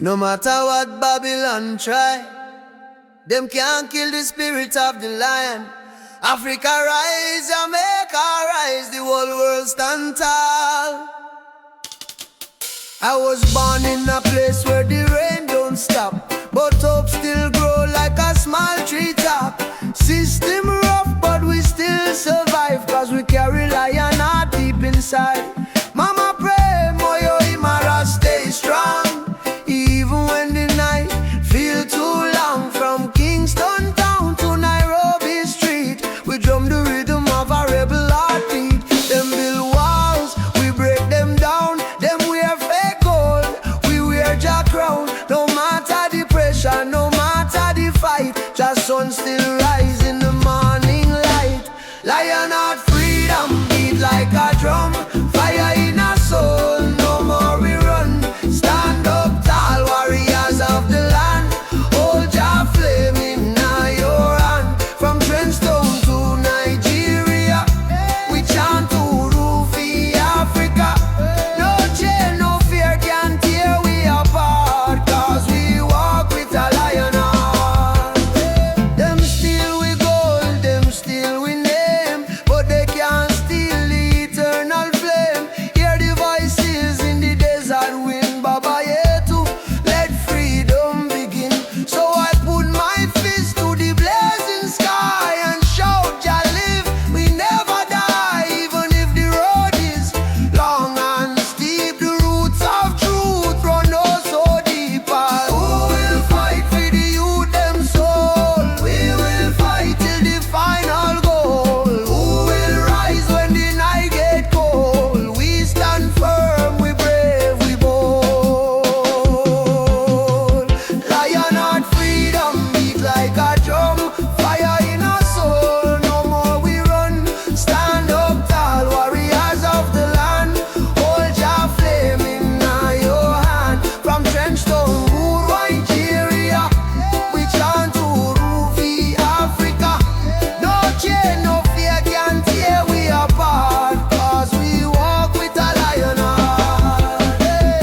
No matter what Babylon try, them can't kill the spirit of the lion. Africa rise, Jamaica rise, the whole world stand tall. I was born in a place where the rain don't stop, but hope still grow like a small tree top. System rough, but we still survive, cause we carry lion heart deep inside. Mama pray, moyo imara stay strong, even when the night feel too long. From Kingston town to Nairobi street, we drum the rhythm of a rebel heartbeat. Them build walls, we break them down. Them wear fake gold, we wear Jack crown. No matter the pressure, no matter the fight, just sun still rise in the morning light. Lion heart freedom beat like a drum, fire in our soul, no more we run. Stand up tall, warriors of the land, hold your flame in your hand. From Kingston to Nigeria, we chant to Rufi Africa. No chain, no fear can tear we apart, cause we walk with a lion heart. Them steal we gold, them steal we name, but they can't steal the eternal flame. Hear the voices in the desert wind, Baba Yetu, let freedom begin. So I put my fist to the blazing sky and shout, Jah live, we never die. Even if the road is long and steep, the roots of truth run oh so deep. Who will fight for the youth them soul? We will fight till the final goal. Who will rise when the night get cold? We stand firm, we brave, we bold. Lion heart freedom beat like a drum, fire in our soul, no more we run. Stand up tall, warriors of the land, hold your flame in your hand. From Trenchtown, Nigeria, we chant to Rufi Africa. No chain, no fear can tear we apart, cause we walk with a lion heart. Hey.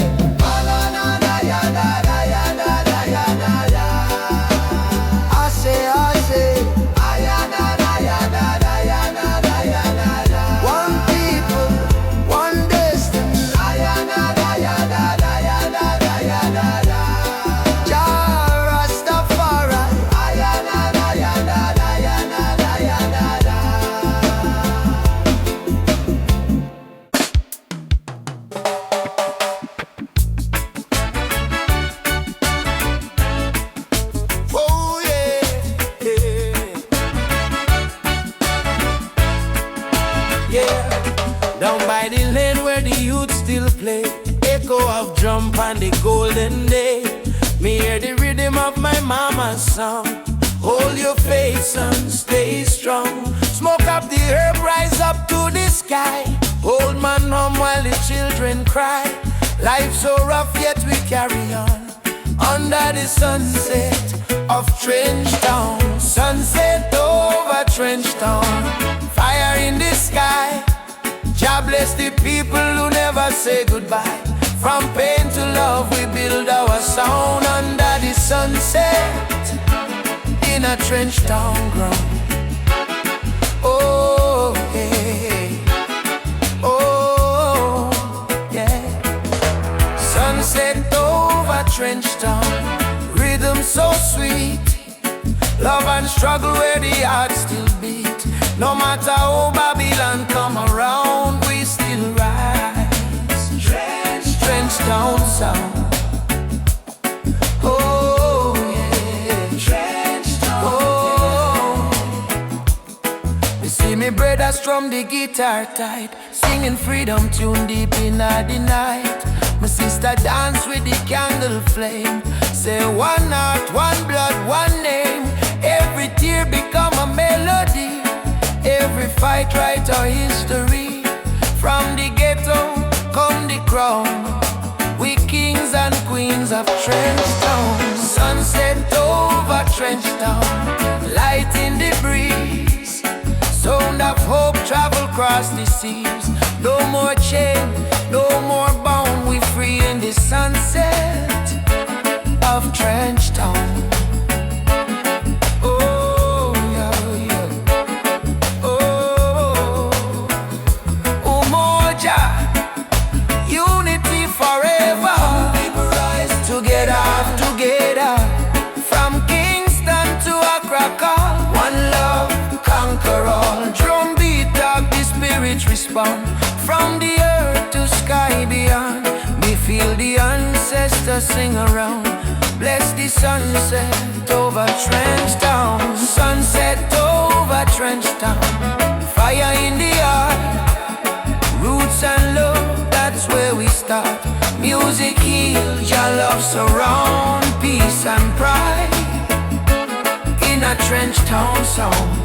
I say, one people, one destiny. Jah Rastafari. Oh yeah, yeah. Down by the lane where the youth still play, echo of drum and the golden day. Me hear the rhythm of my mama's song. Hold your faith, son, stay strong. Smoke up the herb, rise up to the sky. Old man home while the children cry. Life so rough, yet we carry on. Under the sunset of Trenchtown, sunset over Trenchtown. Fire in the sky. Jah bless the people who never say goodbye. From pain to love, we build our sound under the sunset in a Trenchtown ground. Oh, hey. Oh, yeah. Sunset over Trenchtown, rhythm so sweet. Love and struggle where the heart still beat. No matter how Babylon come around, we still rise. Trenchtown sound. Oh yeah, Trenchtown. Oh, you see me brothers from the guitar tight, singing freedom tune deep in the night. My sister dance with the candle flame. Say one heart, one blood, one name. Every tear become a melody. Every fight write our history. From the ghetto come the crown. We kings and queens of Trenchtown. Sunset over Trenchtown, light in the breeze. Sound of hope travel across the seas. No more chain, no more bound. We free in the sunset. of Trench Town. Oh, yeah, yeah. Oh, Umoja, unity forever. People rise together, together. From Kingston to Accra, one love, conquer all. Drum beat up, the spirit respond. From the earth to sky beyond, we feel the ancestors sing around. Bless the sunset over Trench Town. Sunset over Trench Town. Fire in the heart, roots and love, that's where we start. Music heals, your love surround. Peace and pride in a Trench Town sound.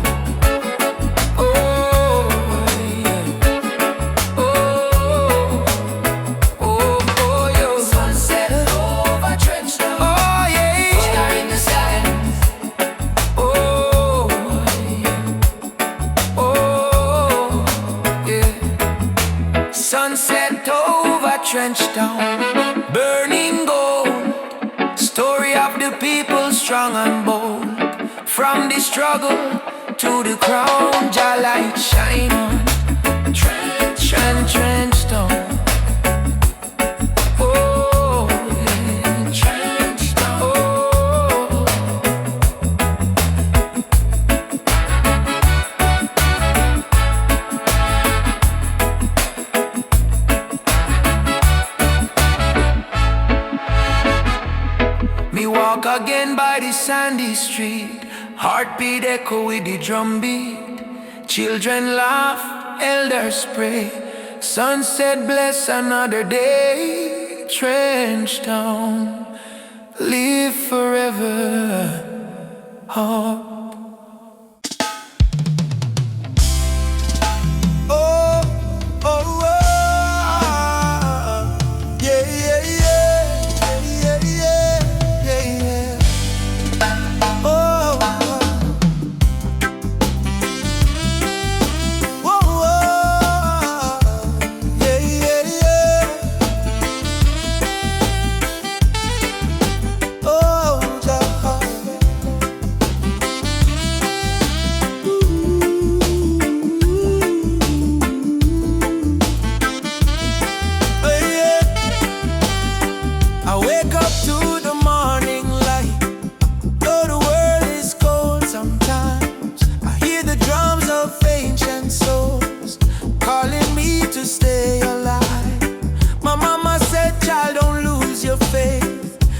Sunset over Trench Town, burning gold. Story of the people strong and bold. From the struggle to the crown, your light shine on Trench Town. Oh, yeah. Trench Town. Oh. Me walk again by the sandy street, heartbeat echo with the drum beat. Children laugh, elders pray. Sunset bless another day. Trench Town, live forever. Oh.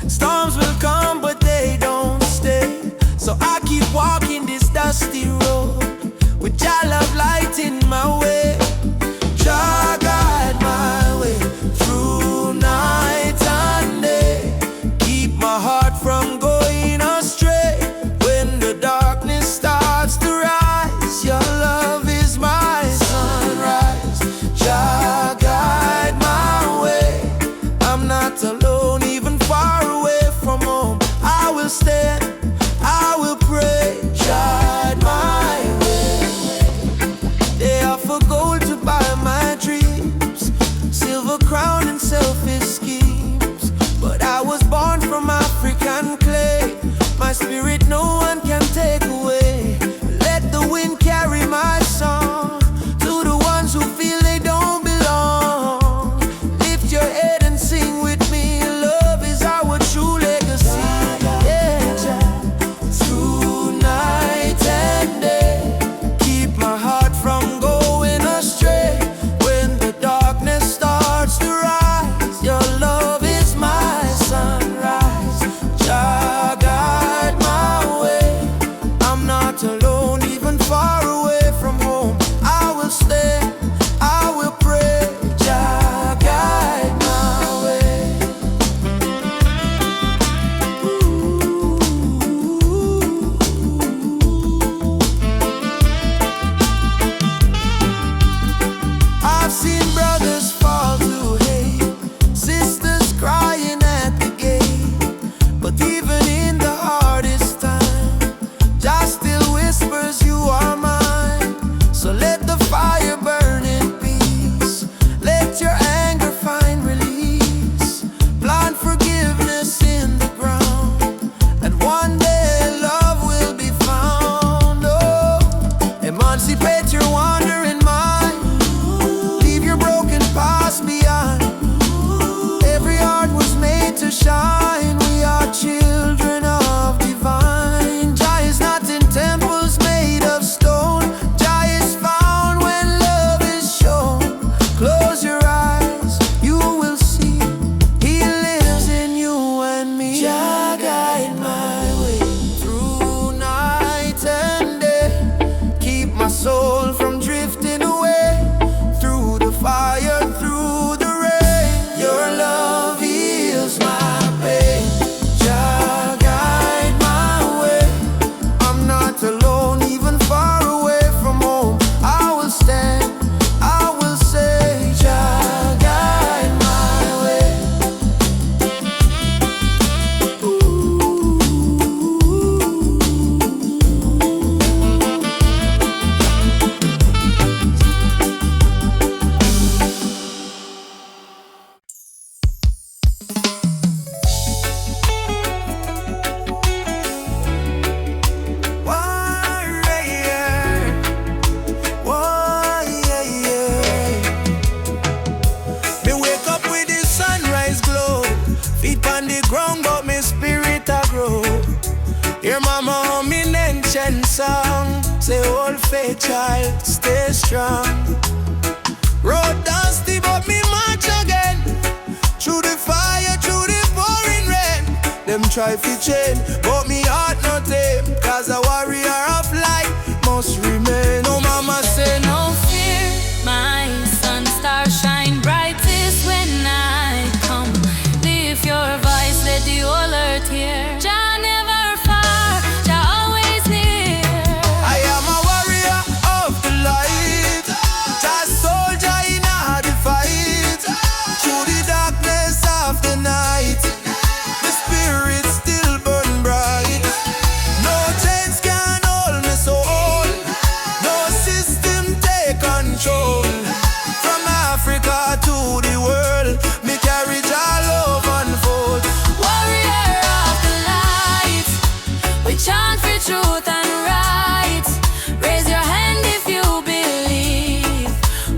Storms will come, but they don't stay. So I keep walking this dusty road with your love light in my way. Jah guide my way through night and day. Keep my heart from going astray. When the darkness starts to rise, your love is my sunrise. Jah guide my way. I'm not alone, even far away from home. I will stand, I will pray. Guide my way. Your mama hum me ancient song, say old faith child, stay strong. Road dusty but me march again, through the fire, through the pouring rain. Them try to chain, but me heart no tame, cause a warrior of light must remain. No mama say no fear, My sun star shine brightest when I come. Lift your voice, let the whole earth hear. Jah never far, Jah always near. I am a warrior of the light, Jah soldier in the fight. Through the darkness of the night, the spirit still burn bright. No chains can hold me soul, no system take control. From Africa to the world, me carry Jah love unfold. Warrior of the light, we chant for truth and right. Raise your hand if you believe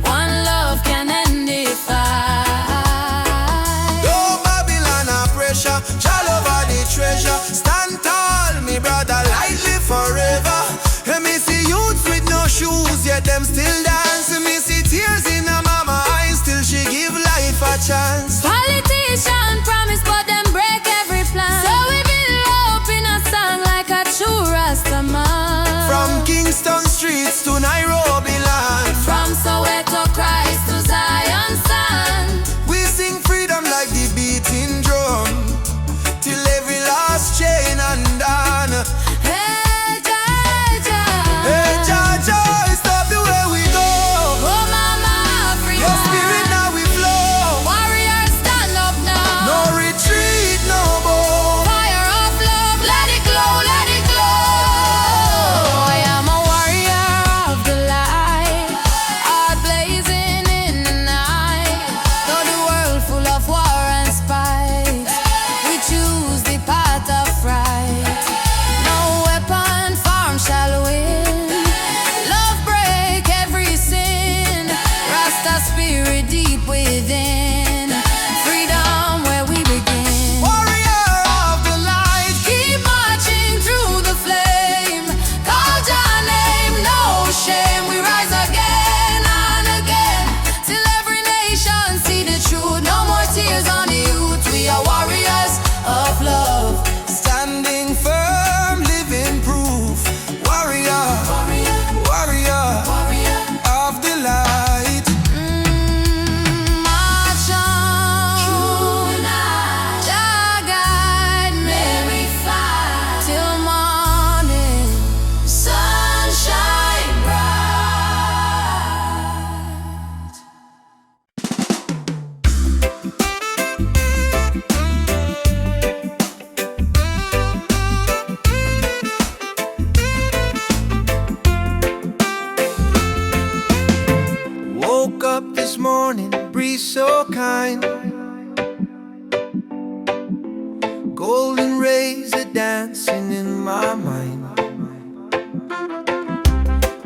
one love can end the fight. No Babylon a pressure, Jah love are the treasure. Stand tall, me brother, lightly forever. And me see youths with no shoes, yet them still dance. And me see tears in a mama eyes, still she give life a chance. Politician promise, but them break every plan. So we build hope in a song like a true Rasta man. From Kingston streets to Nairobi land, From Soweto Christ to Zion sand. we sing freedom like the beating drum, till every last chain undone. Hey, Jah, Jah. Hey Jah, Jah, stop the way we go. Oh, Mama Africa. Your spirit now we flow. Warriors stand up now. No retreat, no more. Fire of love, let it glow, let it glow. I am a warrior of the light, heart blazing in the night. Though the world full of war and spite, we choose the path of right. No weapon formed shall win. Love break every sin. Rasta spirit deep within. Freedom where we begin. Warrior of the light, Keep marching through the flame. Call Jah name, no shame. We rise again and again, till every nation see the truth. No more tears on the youth. We are warriors of love. standing firm, living proof. Warrior, warrior of the light. March on, Jah guide me till morning, sunshine bright. Woke up this morning, breeze so kind. Golden rays are dancing in my mind.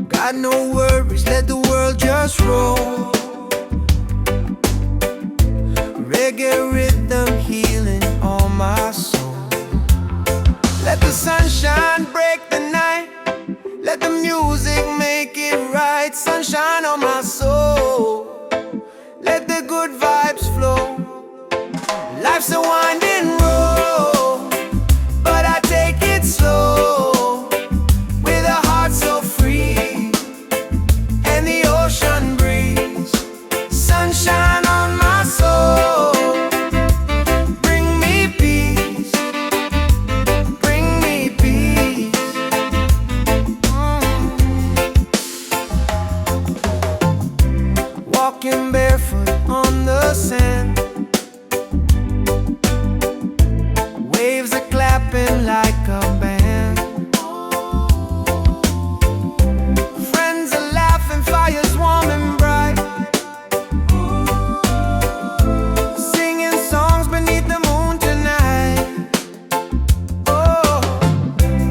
Got no worries, let the world just roll. Reggae rhythm healing all my soul. Let the sunshine break the night, let the music make it right. Sunshine on my soul, let the good vibes flow. Life's a winding road, but I take it slow, with a heart so free, and the ocean breeze. Sunshine on my soul, bring me peace, bring me peace. Walking barefoot on the sand, waves are clapping like a band. Friends are laughing, fires warm and bright, singing songs beneath the moon tonight. Oh,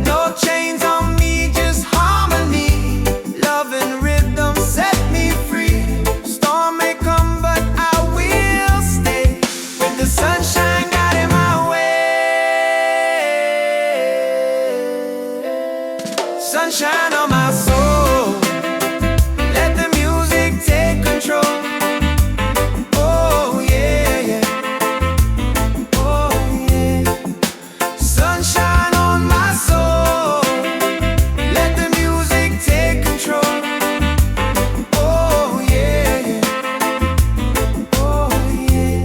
no chains on me, just harmony. Love and rhythm set me free. Storm may come, but I will stay with the sunshine guiding my way. sunshine on my soul. Let the music take control. Oh yeah, yeah. Oh yeah. Sunshine on my soul. Let the music take control. Oh yeah, yeah. Oh yeah.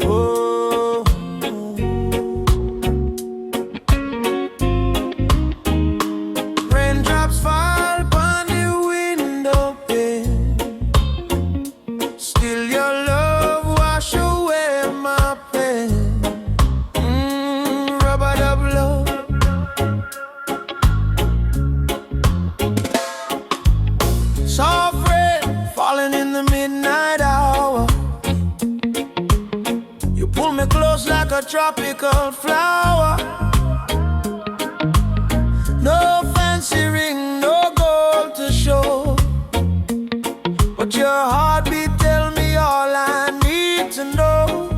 Oh, raindrops fall upon the window pane. Still your love wash away my pain. Rubber dub love. Soft rain falling in the midnight hour. You pull me close like a tropical flower. No fancy ring, no gold to show, but your heartbeat tell me all I need to know.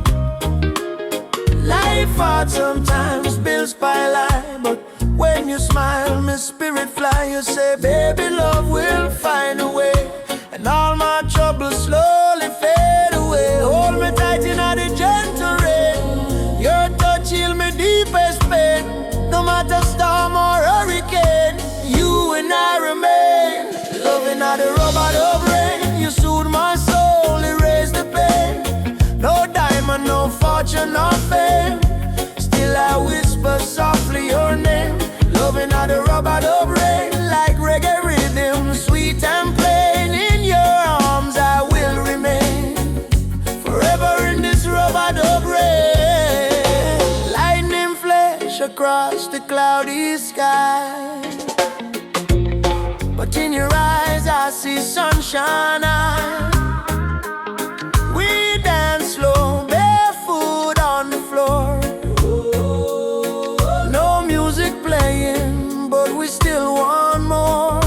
Life hard sometimes, bills pile high, but when you smile, my spirit fly. You say, baby, love will find a way, and all my troubles slowly fade away. Hold me tight in the gentle rain. Your touch heal me deepest pain. No matter storm or hurricane, you and I remain. Loving all the rubber dub rain. You soothe my soul, erase the pain. No diamond, no fortune, no fame. Still I whisper softly your name. Loving all the rubber dub rain. Like reggae rhythm, sweet and plain. In your arms I will remain, forever in this rubber dub rain. Lightning flash across the cloudy sky, but in your eyes I see sunshine. We dance slow, barefoot on the floor. No music playing, but we still want more.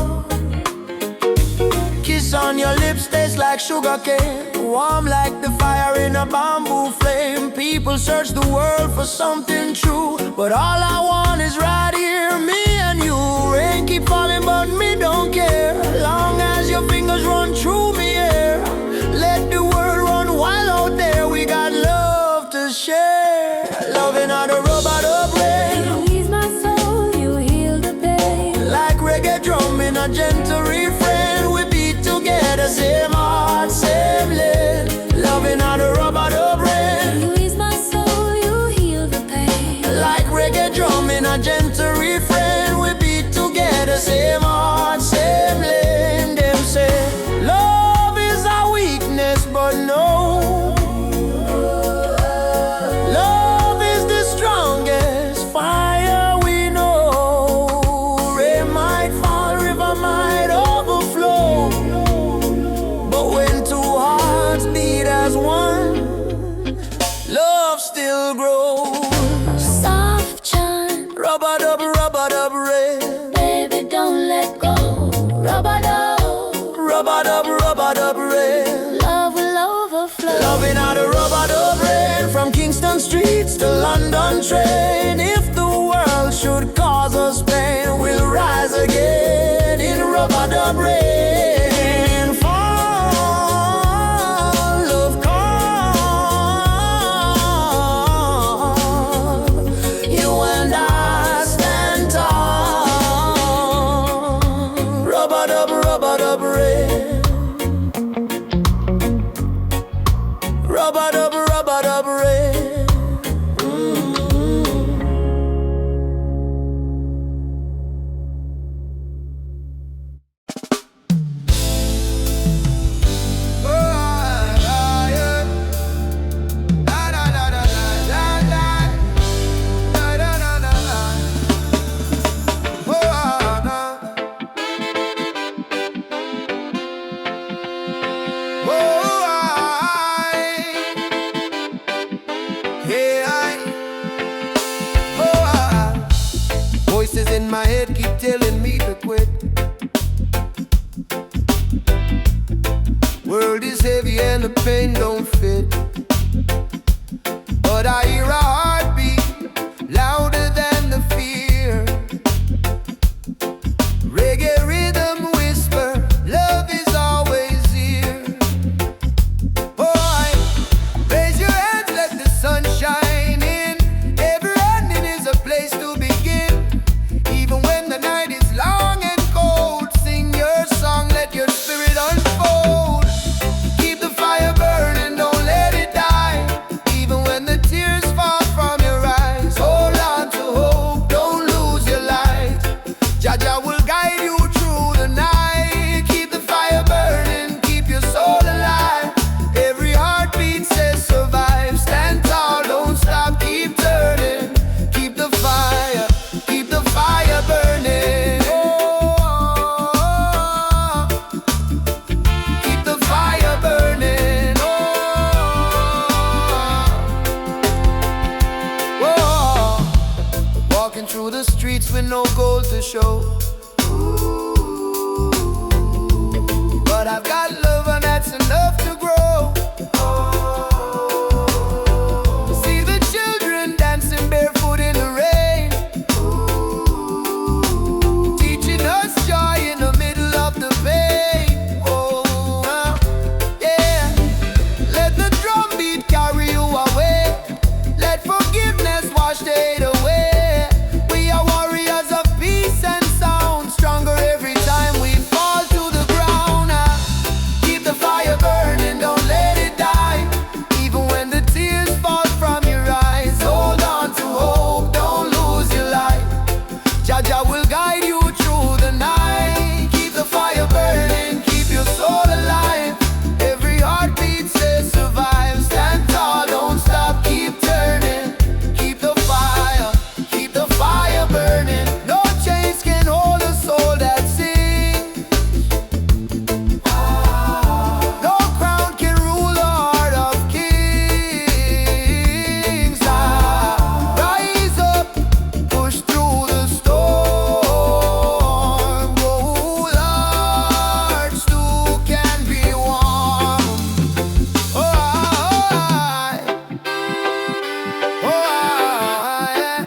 Kiss on your lips tastes like sugar cane, warm like the fire in a bamboo flame. People search the world for something true, but all I want is right here, me and you. Rain keep falling, but me don't care, long as your fingers run through me here. Let the world run wild out there. We got love to share. Loving all the rubber dub rain. You ease my soul, you heal the pain. Like reggae drum in a gentle refrain. We beat together, same heart, same lane. Loving all the rubber dub rain. You ease my soul, you heal the pain. Like reggae drum in a gentle refrain. We beat together, same heart, same lane. Them say love is our weakness, but no, love is the strongest fire we know. Rain might fall, river might overflow, but when two hearts beat as one, love still grows. Soft chant, Rubber dub rain. baby, don't let go. Rubber Rubber dub rain. love will overflow. Loving all the rubber dub rain. From Kingston streets to London train. If the world should cause us pain, we'll rise again in rubber dub rain. Fall, love call. You and I stand tall. Rubber dub rain. Rubber dub rain. Voices in my head keep telling me to quit. World is heavy and the pain don't fit. But I hear a heartbeat louder than the fear. Reggae rhythm whisper, love is always here. Boy, raise your hands, let the sun shine in. Every ending is a place to begin. Even when the night is long and cold, sing your song, let your spirit unfold. Keep the fire burning, don't let it die. Even when the tears fall from your eyes, hold on to hope, don't lose your light. Jaja will guide you through the night. Keep the fire burning, keep your soul alive. Every heartbeat says survive. Stand tall, don't stop, keep turning. Keep the fire burning. Oh, keep the fire burning. Oh, walking through the streets with no gold to show. But I've got love and that's enough to grow. See the children dancing barefoot in the rain, teaching us joy in the middle of the pain. Oh, yeah. Let the drum beat carry you away. Let forgiveness wash the hate away. We are warriors of peace and sound, stronger every time we fall to the ground. Keep the fire burning, don't let it die. Even when the tears fall from your eyes, hold on to hope, don't lose your light. Jaja will guide you through the night. Keep the fire burning, keep your soul alive. Every heartbeat says survive. Stand tall, don't stop, keep turning. Keep the fire burning. No chains can hold a soul that sings. No crown can rule the heart of kings. Rise up, push through the storm. Gold hearts too can be warm. Oh, yeah.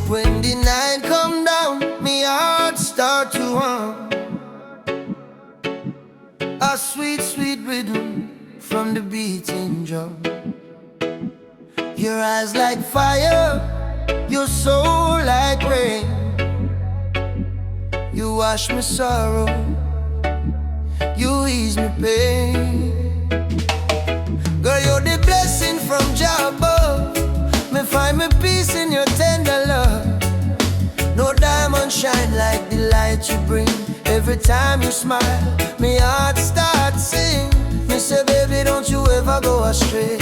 When the night come down, me heart start to hum. A sweet, sweet rhythm from the beating drum. Your eyes like fire, your soul like rain. You wash me sorrow, you ease me pain. Girl, you're the blessing from Jah above. Me find me peace in your tender love. No diamond shine like the light you bring. Every time you smile, me heart starts sing. Me say, baby, don't you ever go astray,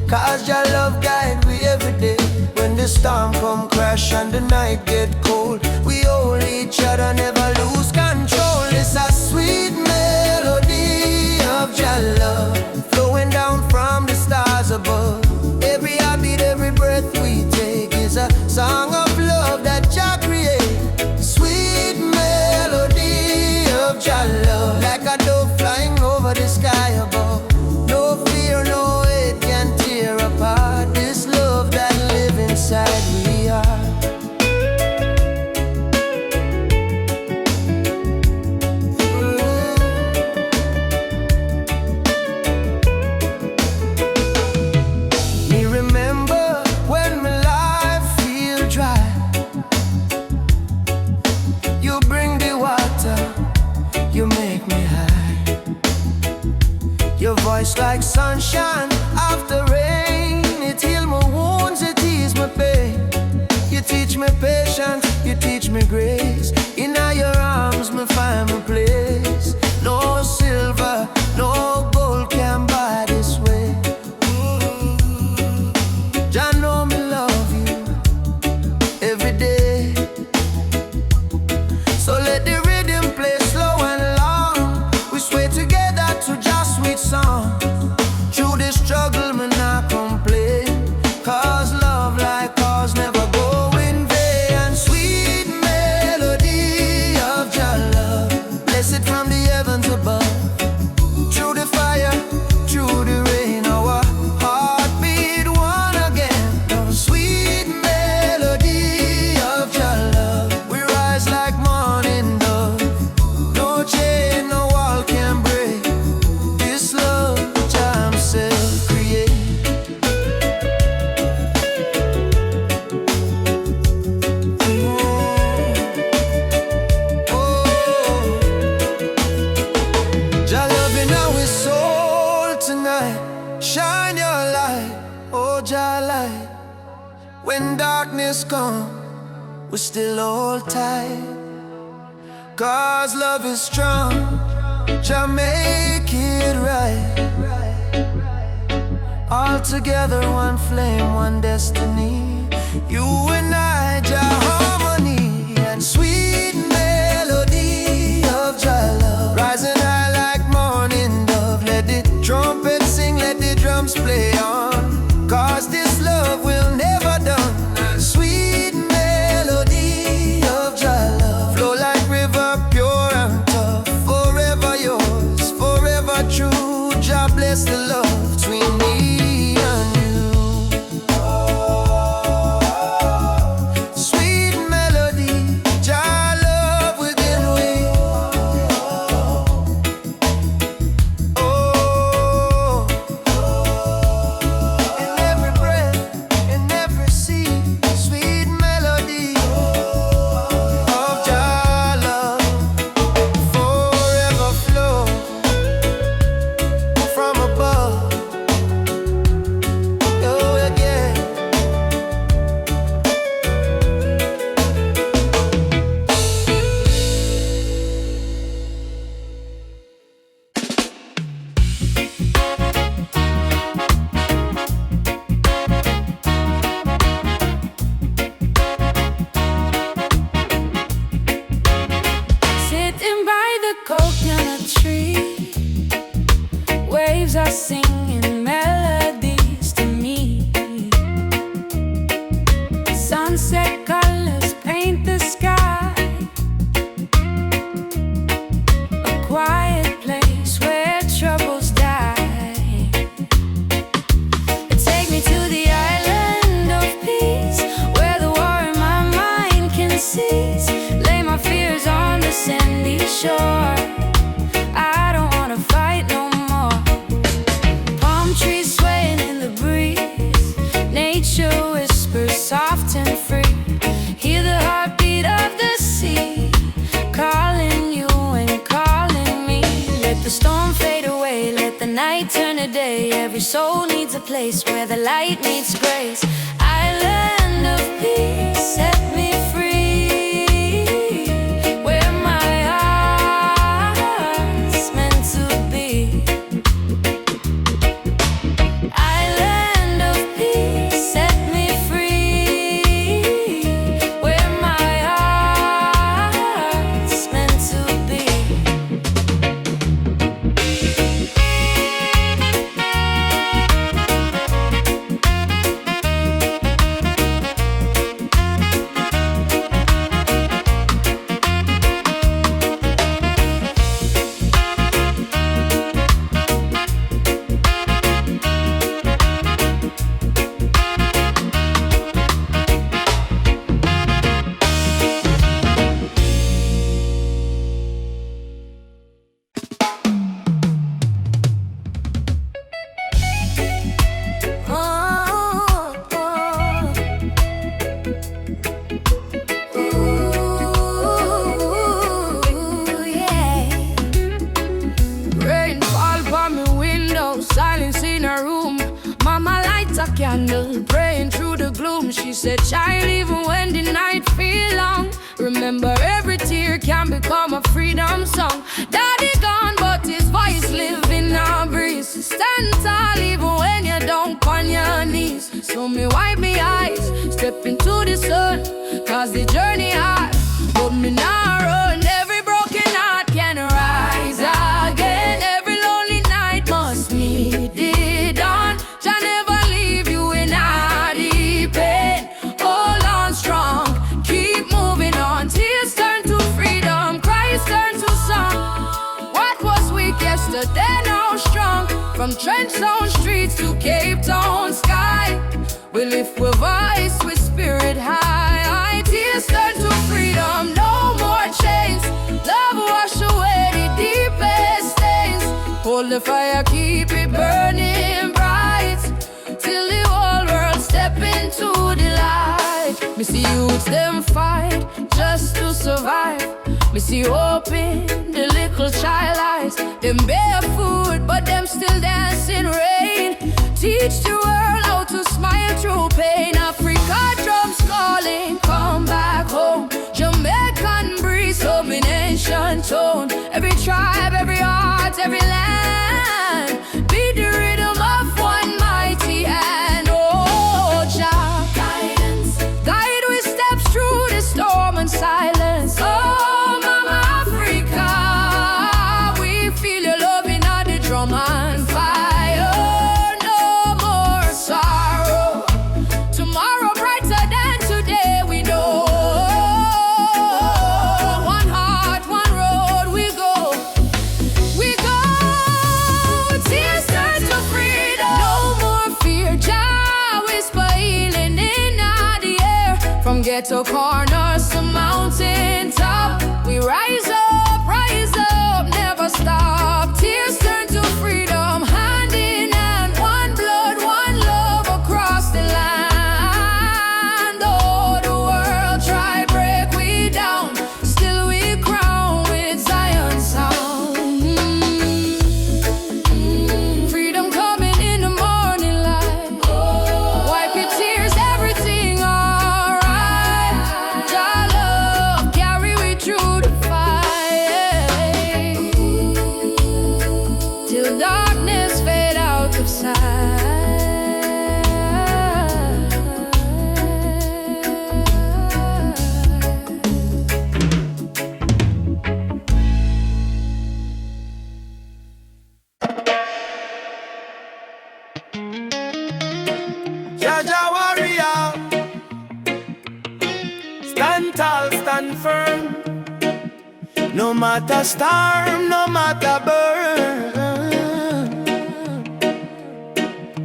'cause your love guide we every day. When the storm come crash and the night get cold, we hold each other, never lose control. It's a sweet melody of your love, flowing down from the stars above. Every heartbeat, every breath we take is a song of love that Jah create. Sweet melody of your love, like a dove flying over the sky above. No fear, no hate can tear apart this love that lives inside me. teach me patience, you teach me grace. In your arms, me find my place. No silver, no gold can buy this way. Jah know me love you every day. So let the rhythm play slow and long. We sway together to just sweet song. Through this struggle, me not complain, 'cause love like ours never go in vain. And sweet melody of Jah love, blessed from the heavens above. Through the fire, through the rain, our heart beat one again. Oh, sweet melody of Jah love, we rise like morning dove. No chain, no wall can break this love Jah himself create. Jah loving our soul tonight. Shine your light, oh Jah light. When darkness comes, we still hold tight, 'cause love is strong. Jah make it right. All together, one flame, one destiny. You and I, Jah harmony. And sweet melody of Jah love, rising high like morning dove. Let the trumpet sing, let the drums play on, 'cause this love will never done. Sweet melody of Jah love, flow like river, pure and tough. Forever yours, forever true. Jah bless the love between me and you. Sweet melody, Jah love within we. Oh, in every breath, in every seed, sweet melody of Jah love, forever flow from above. Oh yeah. Sitting by the coconut tree, waves are singing melodies to me. Sunset colors paint the sky, a quiet place where troubles die. Take me to the island of peace, where the war in my mind can cease. Lay my fears on the sandy shore. I don't wanna fight no more. Palm trees swaying in the breeze, nature whispers soft and free. Hear the heartbeat of the sea, calling you and calling me. Let the storm fade away, let the night turn to day. Every soul needs a place where the light meets grace. Island of peace, set me free, where my heart's meant to be. Island of peace, set me free, where my heart's meant to be. said, child, even when the night feel long, remember every tear can become a freedom song. Daddy gone, but his voice live in our breeze. Stand tall even when you don't on your knees. So me wipe me eyes, step into the sun, cause the journey hard, but me not run. Every broken heart can rise again. Every lonely night must meet the dawn. Jah never leave you in a deep pain. Hold on strong, keep moving on. Tears turn to freedom, cries turn to song. What was weak yesterday now strong. From Trench Zone streets to Cape Town sky, we lift with voice, with spirit high. Tears turn to freedom, no more chains. Love wash away the deepest stains. Hold the fire, keep it burning bright, till the whole world step into the light. Me see youths them fight just to survive. Me see hope in the little child eyes. Them barefoot, but them still dancing rain. Teach the world how to smile through pain. Africa drums calling, come back home. Jamaican breeze, home in ancient tone. Every tribe, every heart, every land, be the rhythm of one mighty hand. Oh, Jah, guidance, guide we steps through the storm and silence. Oh, Mama Africa, we feel your love in the drum and fire. No more sorrow. Tomorrow brighter than today, we know. One heart, one road, we go. We go. Tears turn to freedom. No more fear. Jah whisper healing in the air. From ghetto corners to mountain top, we rise up, never stop. Tears turn to freedom, hand in hand, one blood, one love across the land. Oh, the world try break we down, still we crown with Zion sound. Freedom coming in the morning light. Wipe your tears, everything alright. Jah love carry we through the fight, till darkness fade out of sight. Jaja warrior, stand tall, stand firm. No matter storm, no matter burn,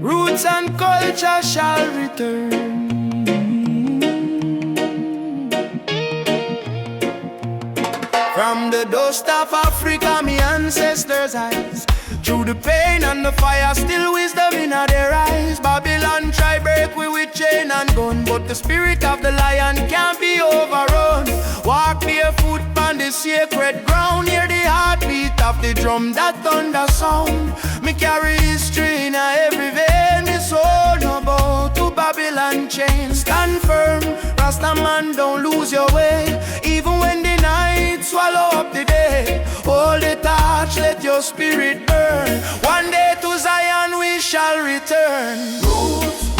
roots and culture shall return. From the dust of Africa, me ancestors' eyes, through the pain and the fire, still wisdom in their eyes. Babylon try break we with chain and gun, but the spirit of the lion can't be overrun. Walk barefoot on the sacred ground, hear the heartbeat of the drum, that thunder sound. Me carry history in every vein, me soul no bow to Babylon chain. Stand firm, Rasta man, don't lose your way, even when the night swallow up the day. Hold the torch, let your spirit burn. One day to Zion we shall return.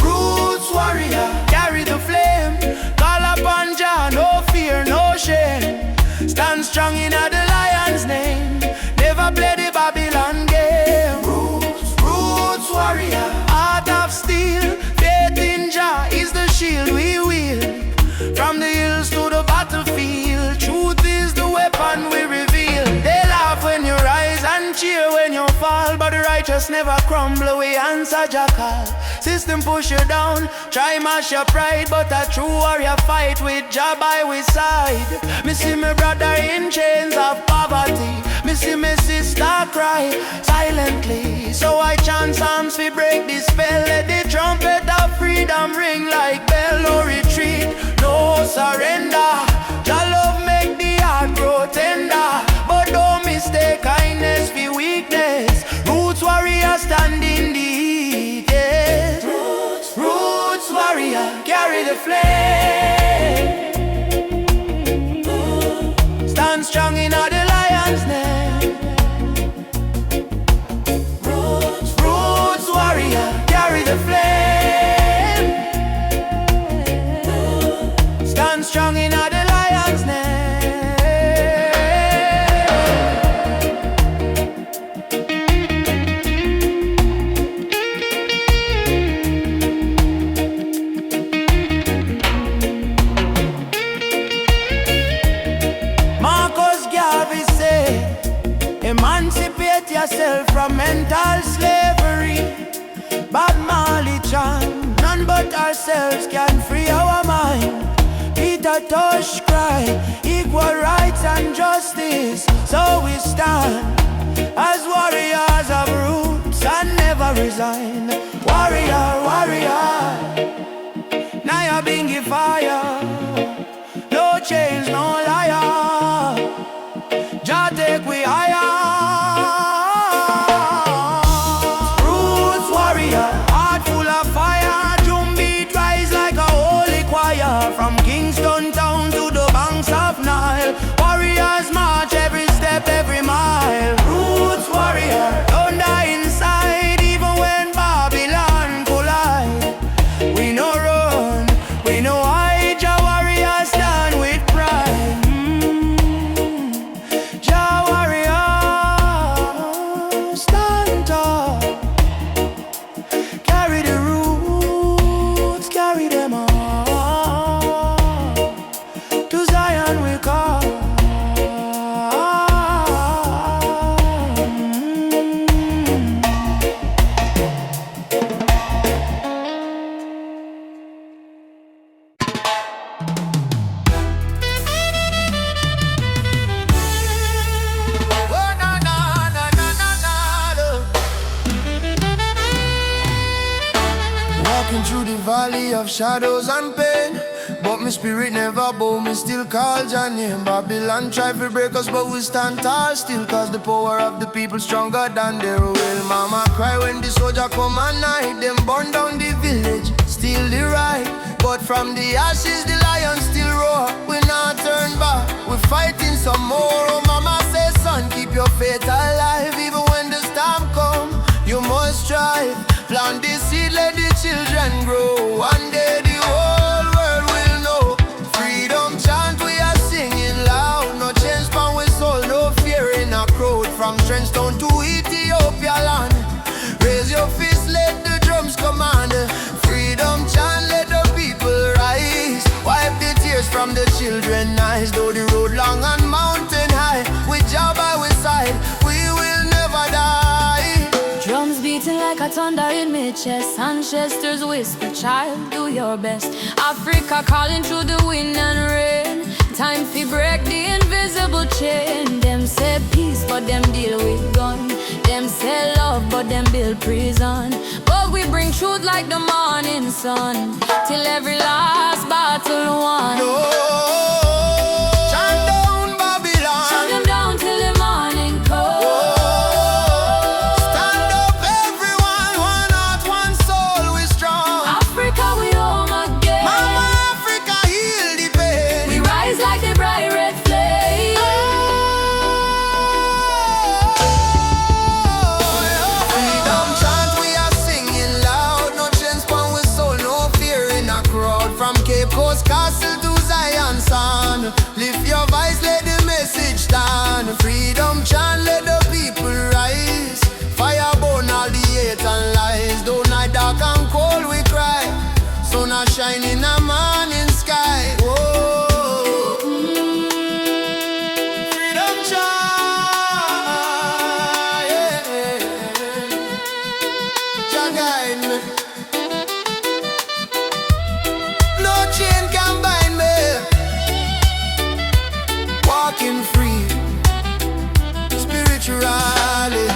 Roots warrior, carry the flame. Call upon Jah, no fear, no shame. Stand strong in the lion's name, never play the Babylon game. Roots warrior, heart of steel. Faith in Jah is the shield we wield. From the hills to the battlefield, truth is the weapon we reveal. They laugh when you rise and cheer when you fall, but the righteous never crumble, we answer Jah call. System push you down, try mash your pride, but a true warrior fight with Jah by his side. Me see me brother in chains of poverty, me see me sister cry silently. So I chant psalms we break the spell, let the trumpet of freedom ring like bell. No retreat, no surrender. Jah love make the heart grow tender, but don't mistake kindness for weakness. Roots warrior standing the heat, yeah. Roots warrior, carry the flame. Stand strong in all the lion's name. Roots warrior, carry the flame. Stand strong in all the lion's name. Emancipate yourself from mental slavery. Bob Marley chant, none but ourselves can free our mind. Peter Tosh cry, equal rights and justice. So we stand as warriors of roots and never resign. Warrior, warrior, now you're being fire. No chains, no liar. Jah take we higher. Roots warrior, heart full of fire. Drum beat rise like a holy choir. From Kingston town to the banks of Nile, warriors march every step, every mile. Roots warrior, don't die inside, even when Babylon collide. We no run, we no hide. Jah warrior stand with pride. Through the valley of shadows and pain, but my spirit never bow, me still call your name. Babylon try to break us, but we stand tall still, cause the power of the people stronger than their will. Mama cry when the soldier come at night. Them burn down the village, steal the right, but from the ashes the lion still roar. We not turn back, we fighting some more. Oh mama say son, keep your faith alive. Even when the storm come, you must strive. Plant the seed, let the children grow. One day the whole world will know. Freedom chant we are singing loud. No change pan we soul, no fear in a crowd. From Trenchtown to Ethiopia land, raise your fist, let the drums command. Freedom chant, let the people rise. Wipe the tears from the children's eyes. Though the road long and mountain high, with Jah by our side, we will never die. Drums beating like a thunder in my chest. Ancestors whisper, child, do your best. Africa calling through the wind and rain. Time to break the invisible chain. Them say peace, but them deal with gun. Them say love, but them build prison. But we bring truth like the morning sun, till every last battle won. No. Chant down Babylon. Chant them down till the morning comes. Lift your voice, let the message stand. Freedom chant, let the people rise. Fire burn all the hate and lies. Though night dark and cold we cry, sun a shine in the morning sky. Whoa. Freedom chant, yeah. Jah guide me. No chain can bind me. Walking free, spiritually.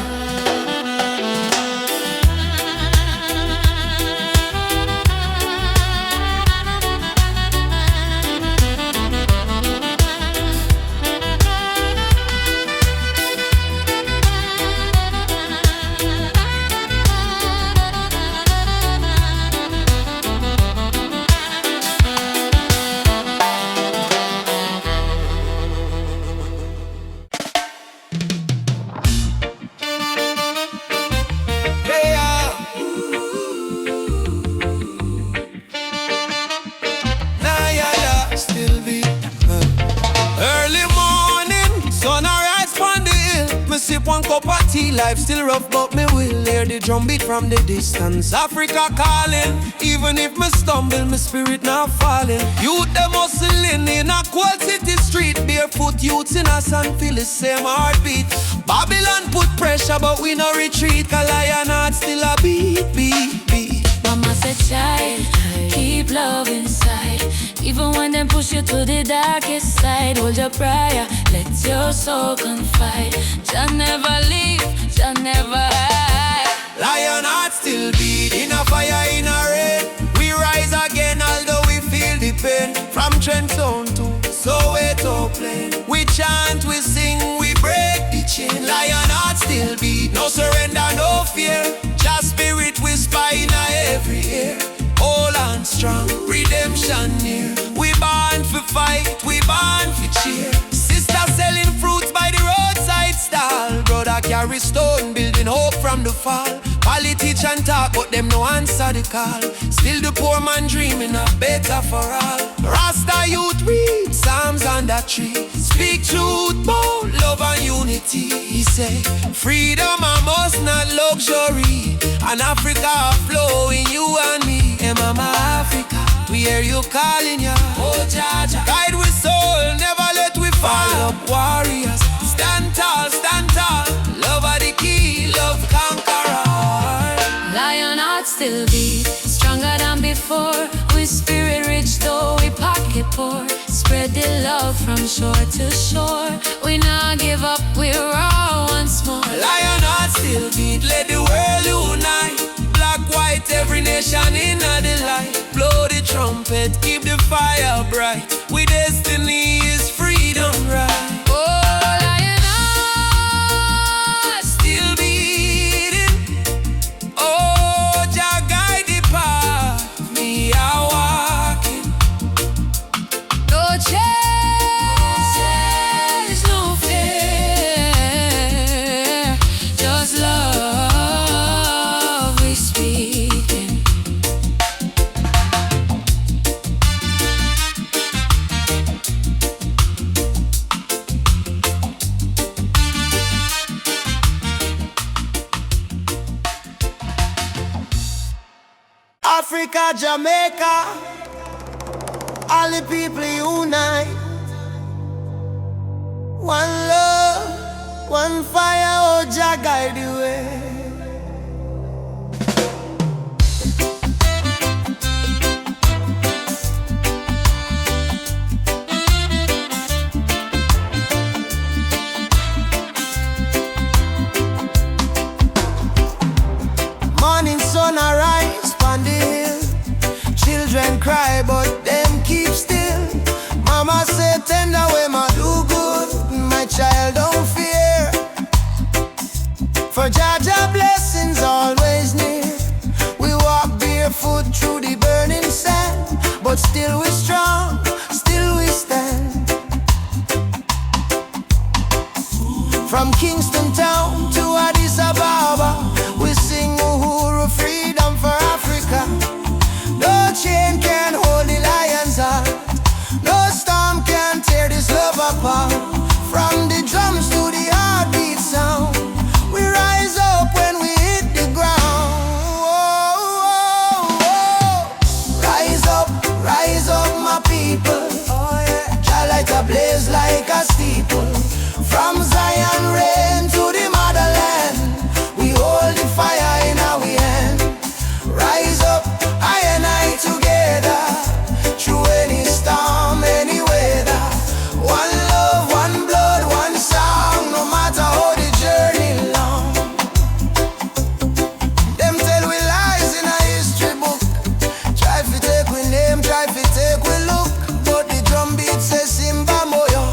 sip one cup of tea. Life still rough, but me will hear the drum beat from the distance. Africa calling, even if me stumble, my spirit not falling. Youth them hustling in a cold city street. Barefoot youths in a sand feel the same heartbeat. Babylon put pressure, but we no retreat. Cause lion heart still a beat, beat, beat. Mama said, child, keep love inside. Even when them push you to the darkest side, hold your prayer, let your soul confide. Jah never leave, Jah never hide. Lion heart still beat, in a fire, in a rain. We rise again, although we feel the pain. From Trenton to Soweto plain, we chant, we sing, we break the chain. Lion heart still beat, no surrender, no fear. Just spirit whisper in every ear. Hold on strong, redemption near. We born for fight, we born for cheer. Sister selling fruits by the roadside stall. Brother carry stone, building hope from the fall. Politician talk, but them no answer the call. Still the poor man dreaming of better for all. Rasta youth read Psalms on that tree. Speak truth, bold love and unity. He say, freedom a must, not luxury. And Africa flow in you and me. Hey mama Africa, we hear you calling ya. Oh Jaja, guide with soul, never let we fall. Up warriors, stand tall, stand tall. Love are the key, love conqueror. Lion heart still beat, stronger than before. We spirit rich though we pocket poor. Spread the love from shore to shore. We not give up, we're all once more. Lion heart still beat, let the world unite. Black, white, every nation in the light. Blow the trumpet, keep the fire bright. We destiny is freedom, right? Africa, Jamaica, all the people unite. One love, one fire, oh Jah guide the way. Morning sun arise on the hill. Children cry but them keep still. Mama said tender way ma do good. My child don't fear. For Jah Jah blessings always near. We walk barefoot through the burning sand. But still we strong, still we stand. From Kingston town to Addis Ababa, we sing Uhuru, freedom for Africa. No chain can hold the lion's heart. No storm can tear this love apart. From the drums to the heartbeat sound, we rise up when we hit the ground. Rise up my people. Jah light a blaze like a steeple. From Zion rain to the motherland, we hold the fire in our hand. Rise up, I and I together, through any storm, any weather. One love, one blood, one song, no matter how the journey long. Them tell we lies in a history book. Try to take we name, try to take we look. But the drum beat says Simba Moyo,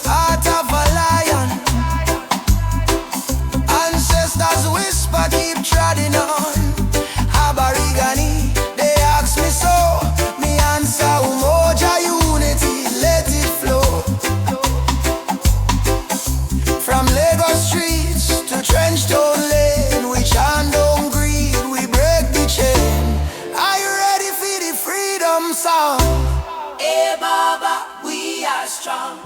heart of a lion. Ancestors whisper, keep treading on. Aborigine, they ask me so. Me answer, Umoja unity, let it flow. From Lagos streets to Trenchtown lane, we chant down greed, we break the chain. Are you ready for the freedom song? Hey Baba, we are strong.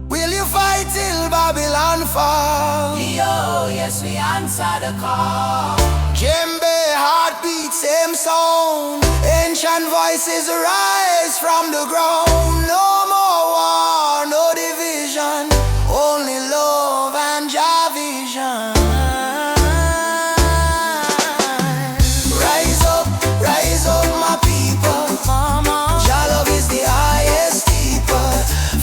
Will you fight till Babylon fall. Yo, yes, we answer the call. Djembe, heartbeat, same sound. Ancient voices rise from the ground. No more war, no division, only love and Jah vision. Rise up, my people. Jah love is the highest steeple.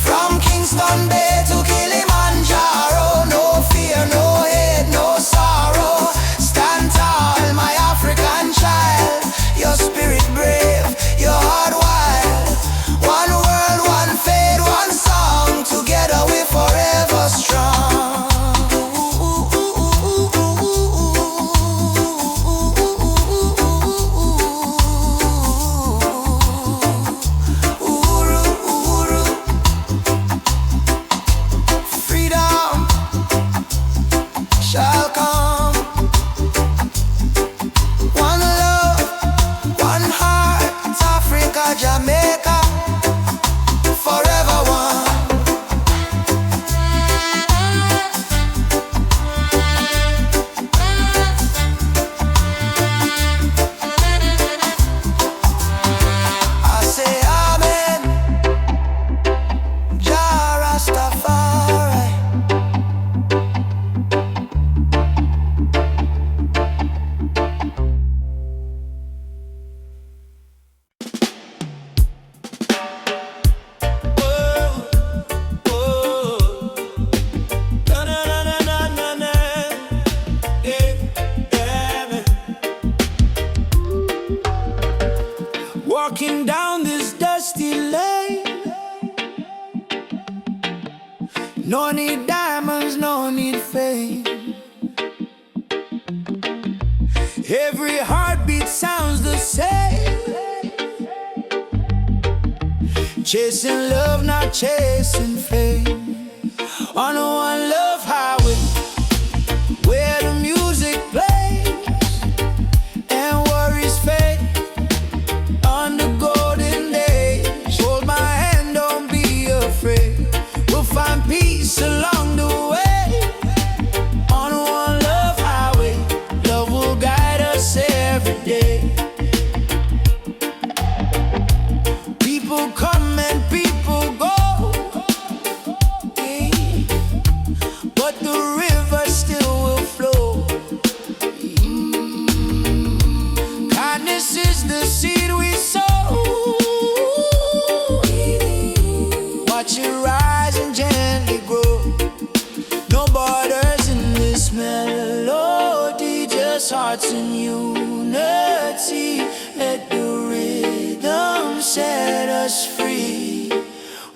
From Kingston Bay to Kilimanjaro, no fear, no hate, no sorrow. Stand tall, my African child. Your spirit brave, your heart wild. One world, one faith, one song. Together we forever strong. Freedom shall come. One love, one heart, Africa, Jamaica, forever one. I say amen, Jah Rastafari. Walking down this dusty lane, no need diamonds, no need fame. Every heartbeat sounds the same. Chasing love, not chasing fame. On a one love highway, where the music plays and worries fade. On the golden days, hold my hand, don't be afraid. We'll find peace along the way. On a one love highway, love will guide us every day. People come and people go, but the river still will flow. Kindness is the seed we sow. Watch it rise and gently grow. No borders in this melody, just hearts in unity. Let the rhythm set us free.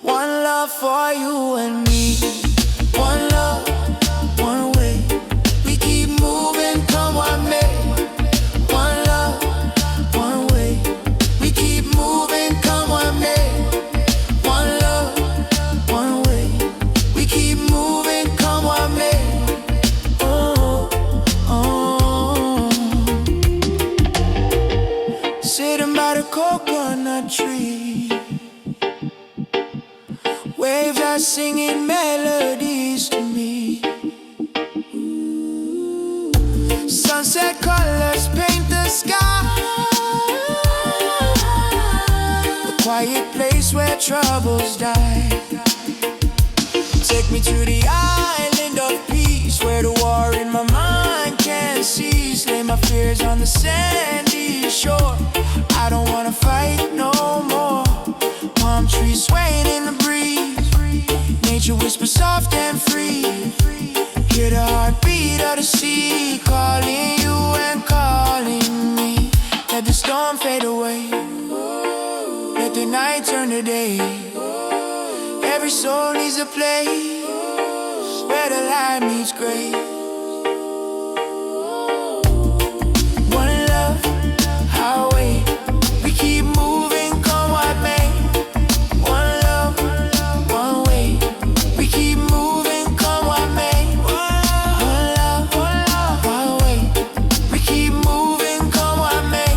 One love for you and me. One love, one way. We keep moving, come what may. One love, one way. We keep moving, come what may. One love, one way. We keep moving, come what may. Oh, oh. Sitting by the coconut tree, waves are singing melodies to me. Sunset colors paint the sky. A quiet place where troubles die. Take me to the island of peace, where the war in my mind can't cease. Lay my fears on the sandy shore. I don't wanna fight no more. Palm trees swaying in the breeze. Nature whispers soft and free. Hear the heartbeat of the sea, calling you and calling me. Let the storm fade away, let the night turn to day. Every soul needs a place where the light meets gray. One love, highway. We keep moving, come what may. One love, one way. We keep moving, come what may. One love, one way. We keep moving, come what may.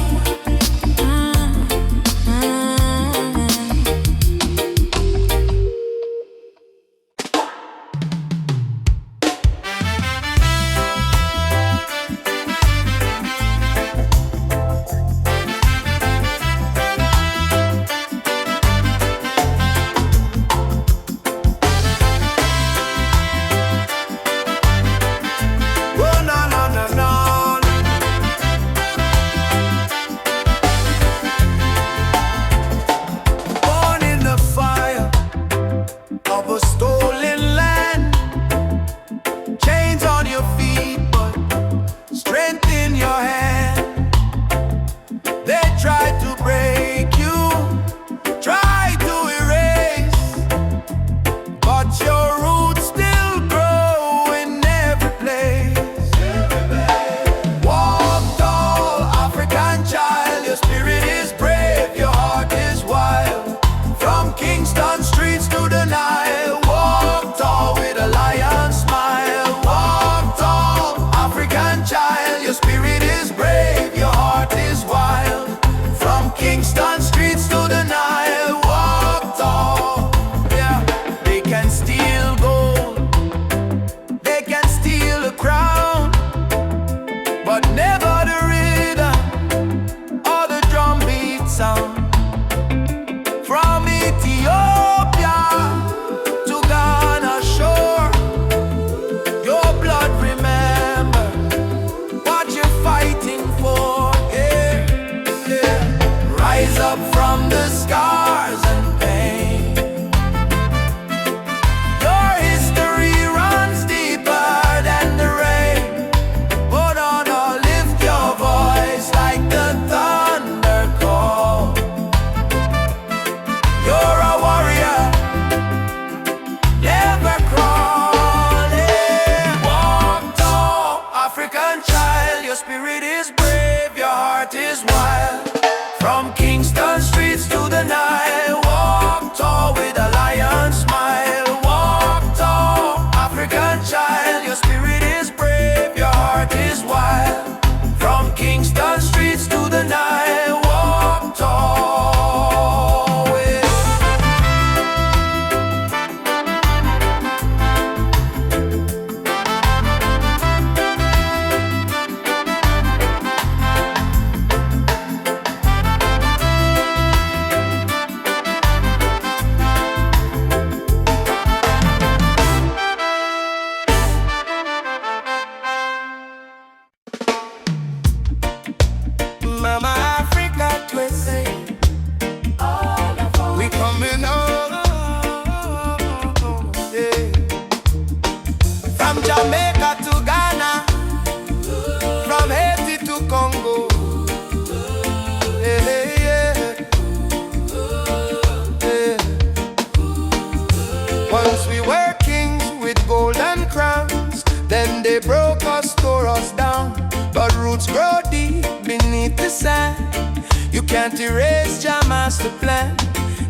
Once we were kings with golden crowns, then they broke us, tore us down. But roots grow deep beneath the sand. You can't erase Jah master plan.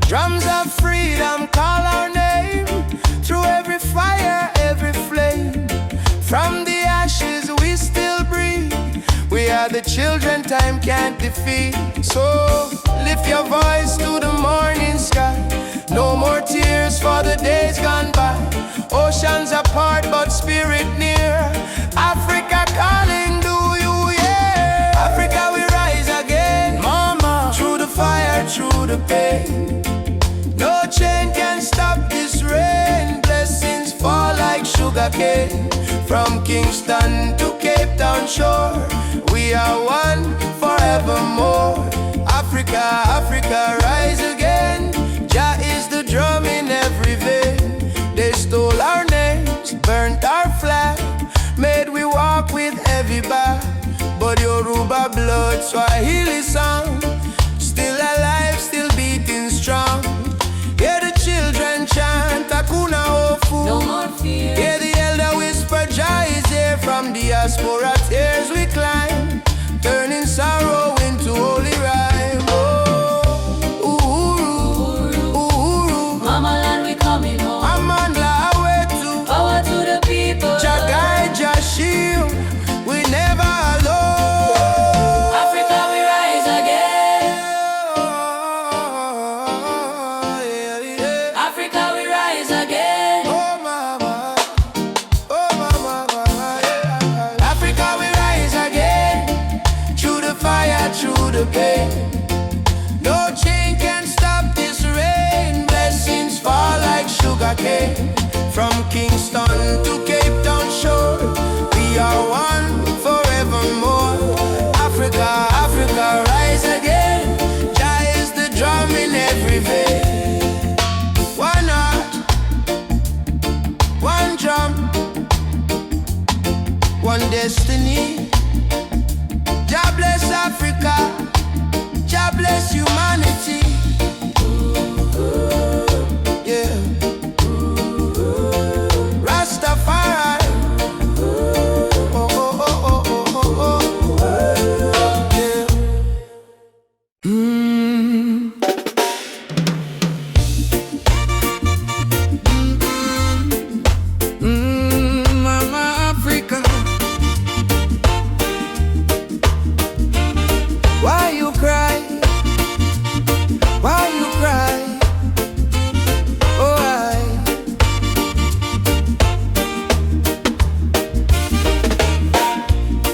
Drums of freedom call our name. Through every fire, every flame. From the ashes we still breathe. We are the children time can't defeat. So lift your voice to the morning sky. No more tears for the days gone by. Oceans apart but spirit near. Africa calling, do you hear? Africa we rise again, mama. Through the fire, through the pain. No chain can stop this rain. Blessings fall like sugar cane. From Kingston to Cape Town shore, we are one forevermore. Africa, Africa, rise again. Jah is the drum in every vein. They stole our names, burnt our flag, made we walk with heavy back. But Yoruba blood, Swahili sound, still alive, still beating strong. Hear the children chant, Hakuna Hofu. No more fear. Hear the elder whisper, Jah is here. From diaspora tears we climb, turning sorrow into holy rhyme. Oh, Uhuru, Uhuru, Mama land we coming home. Amandla Awetu, Power to the people. Jah guide, Jah shield, we never alone. Africa we rise again. Africa we rise again. Oh mama, oh mama, yeah. Africa we rise again. Through the fire, through the pain. No chain can stop this rain. Blessings fall like sugar cane. From Kingston to Cape Town shore, we are one forevermore. Africa, Africa, rise again. Jah is the drum in every vein. One heart, one drum, one destiny. Jah bless Africa, Jah bless humanity. Yeah. Rastafari. Oh, oh, oh, oh, oh, oh. Yeah. Mama Africa. Why you cry? Why you cry? Oh,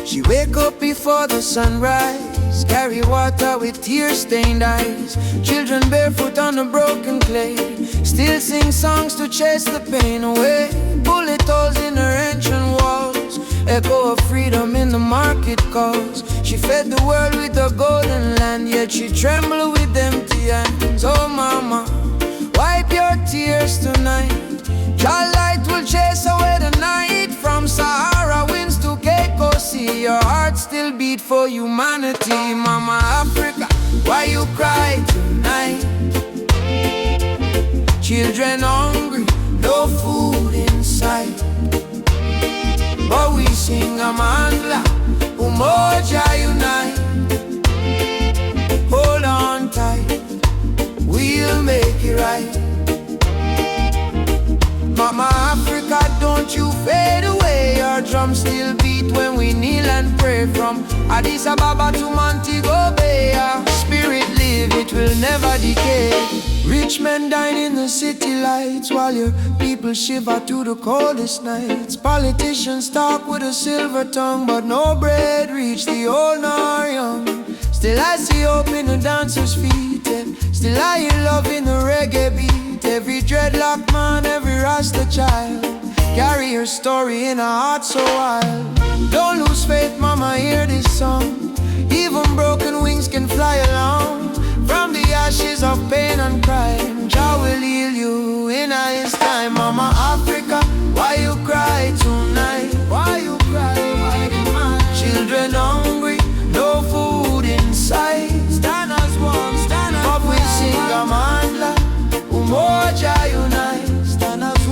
She wake up before the sunrise, carry water with tear-stained eyes. Children barefoot on the broken clay, still sing songs to chase the pain away. Bullet holes in her ancient walls, echo of freedom in the market calls. She fed the world with the golden land, yet she trembled with empty hands. Oh mama, wipe your tears tonight. Your light will chase away the night. From Sahara winds to Cape Coast Sea, your heart still beat for humanity. Mama Africa, why you cry tonight? Children hungry, no food in sight. But we sing Amandla, Umoja unite. Hold on tight, we'll make it right. Mama Africa, don't you fade away. Our drums still beat when we kneel and pray. From Addis Ababa to Montego Bay, our spirit live, it will never decay. Rich men dine in the city lights, while your people shiver to the coldest nights. Politicians talk with a silver tongue, but no bread reach the old nor young. Still I see hope in the dancers' feet, and still I hear love in the reggae beat. Every dreadlock man, every Rasta child, carry her story in a heart so wild. Don't lose faith, mama, hear this song. Even broken wings can fly along. From the ashes of pain and crime, Jah will heal you in His time. Mama Africa, why you cry tonight? Why you cry? Children hungry, no food in sight. Stand as one, stand as one. But we sing Amandla, Umoja unite. Stand as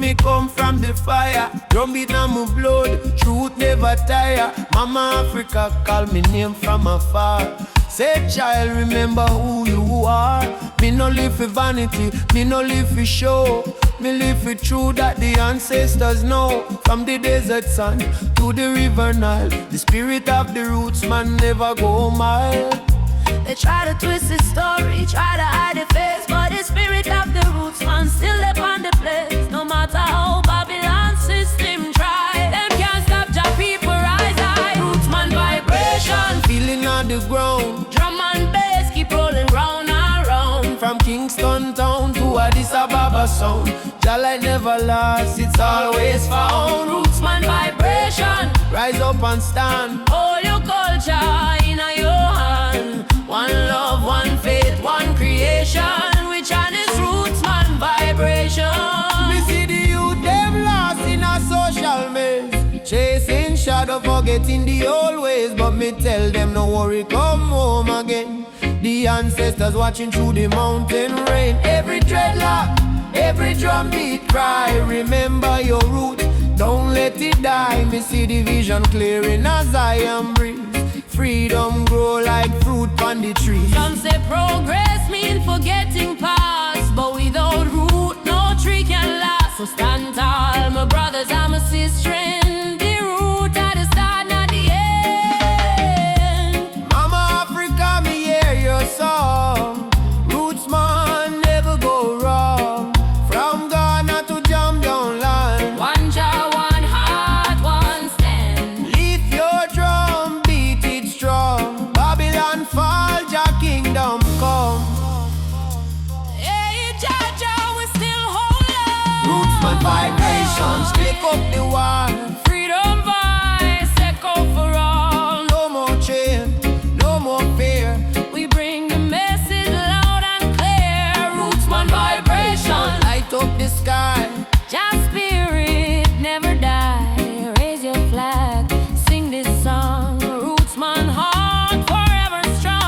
me come from the fire. Drum beat on my blood, truth never tire. Mama Africa call me name from afar. Say child, remember who you are. Me no live for vanity, me no live for show. Me live for truth that the ancestors know. From the desert sun to the river Nile, the spirit of the roots man never go mile. They try to twist the story, try to hide the face, but the spirit of the roots man still live on the place. No matter how Babylon system try, them can't stop Jah people rise high. Roots man vibration, feeling on the ground. drum and bass keep rolling round and round. From Kingston town to Addis Ababa sound, Jah light never lost, it's always found. Roots man vibration, Rise up and stand. all your culture in your hand. One love, one faith, one creation. Which one is roots man vibration? Me see the youth them lost in a social maze, chasing shadow, forgetting the old ways. But me tell them no worry, come home again. The ancestors watching through the mountain rain. Every dreadlock, every drum beat cry, remember your root, don't let it die. Me see the vision clearing as I am breathe. Freedom grow like fruit on the tree. Some say progress mean forgetting past, but without root no tree can last. So stand tall, my brothers and my sisters. The root at the start, not the end. Mama Africa, me hear your song. Roots man never go wrong. From Ghana to Jam down land. One Jah, one heart, one stand. Lift your drum, beat it strong. Babylon fall, Jah kingdom come. Hey, Jah, Jah, we still hold on. Roots man vibrations, click up the wall. Freedom voice echo for all. No more chain, no more fear. We bring the message loud and clear. Roots man vibration. Light up the sky. Just spirit never die. Raise your flag, sing this song. Roots man heart forever strong.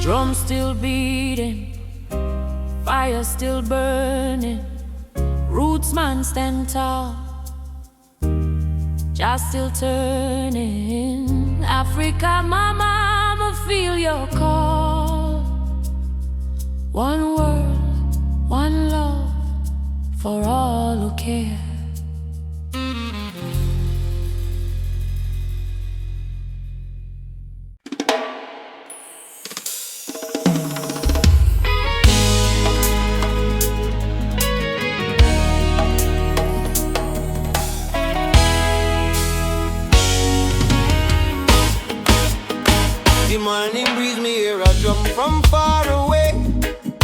Drum still beating, fire still burning. Roots man stand tall, just still turning. Africa, mama, I'ma feel your call. One world, one love, for all who care. The morning breeze, me hear a drum from far away,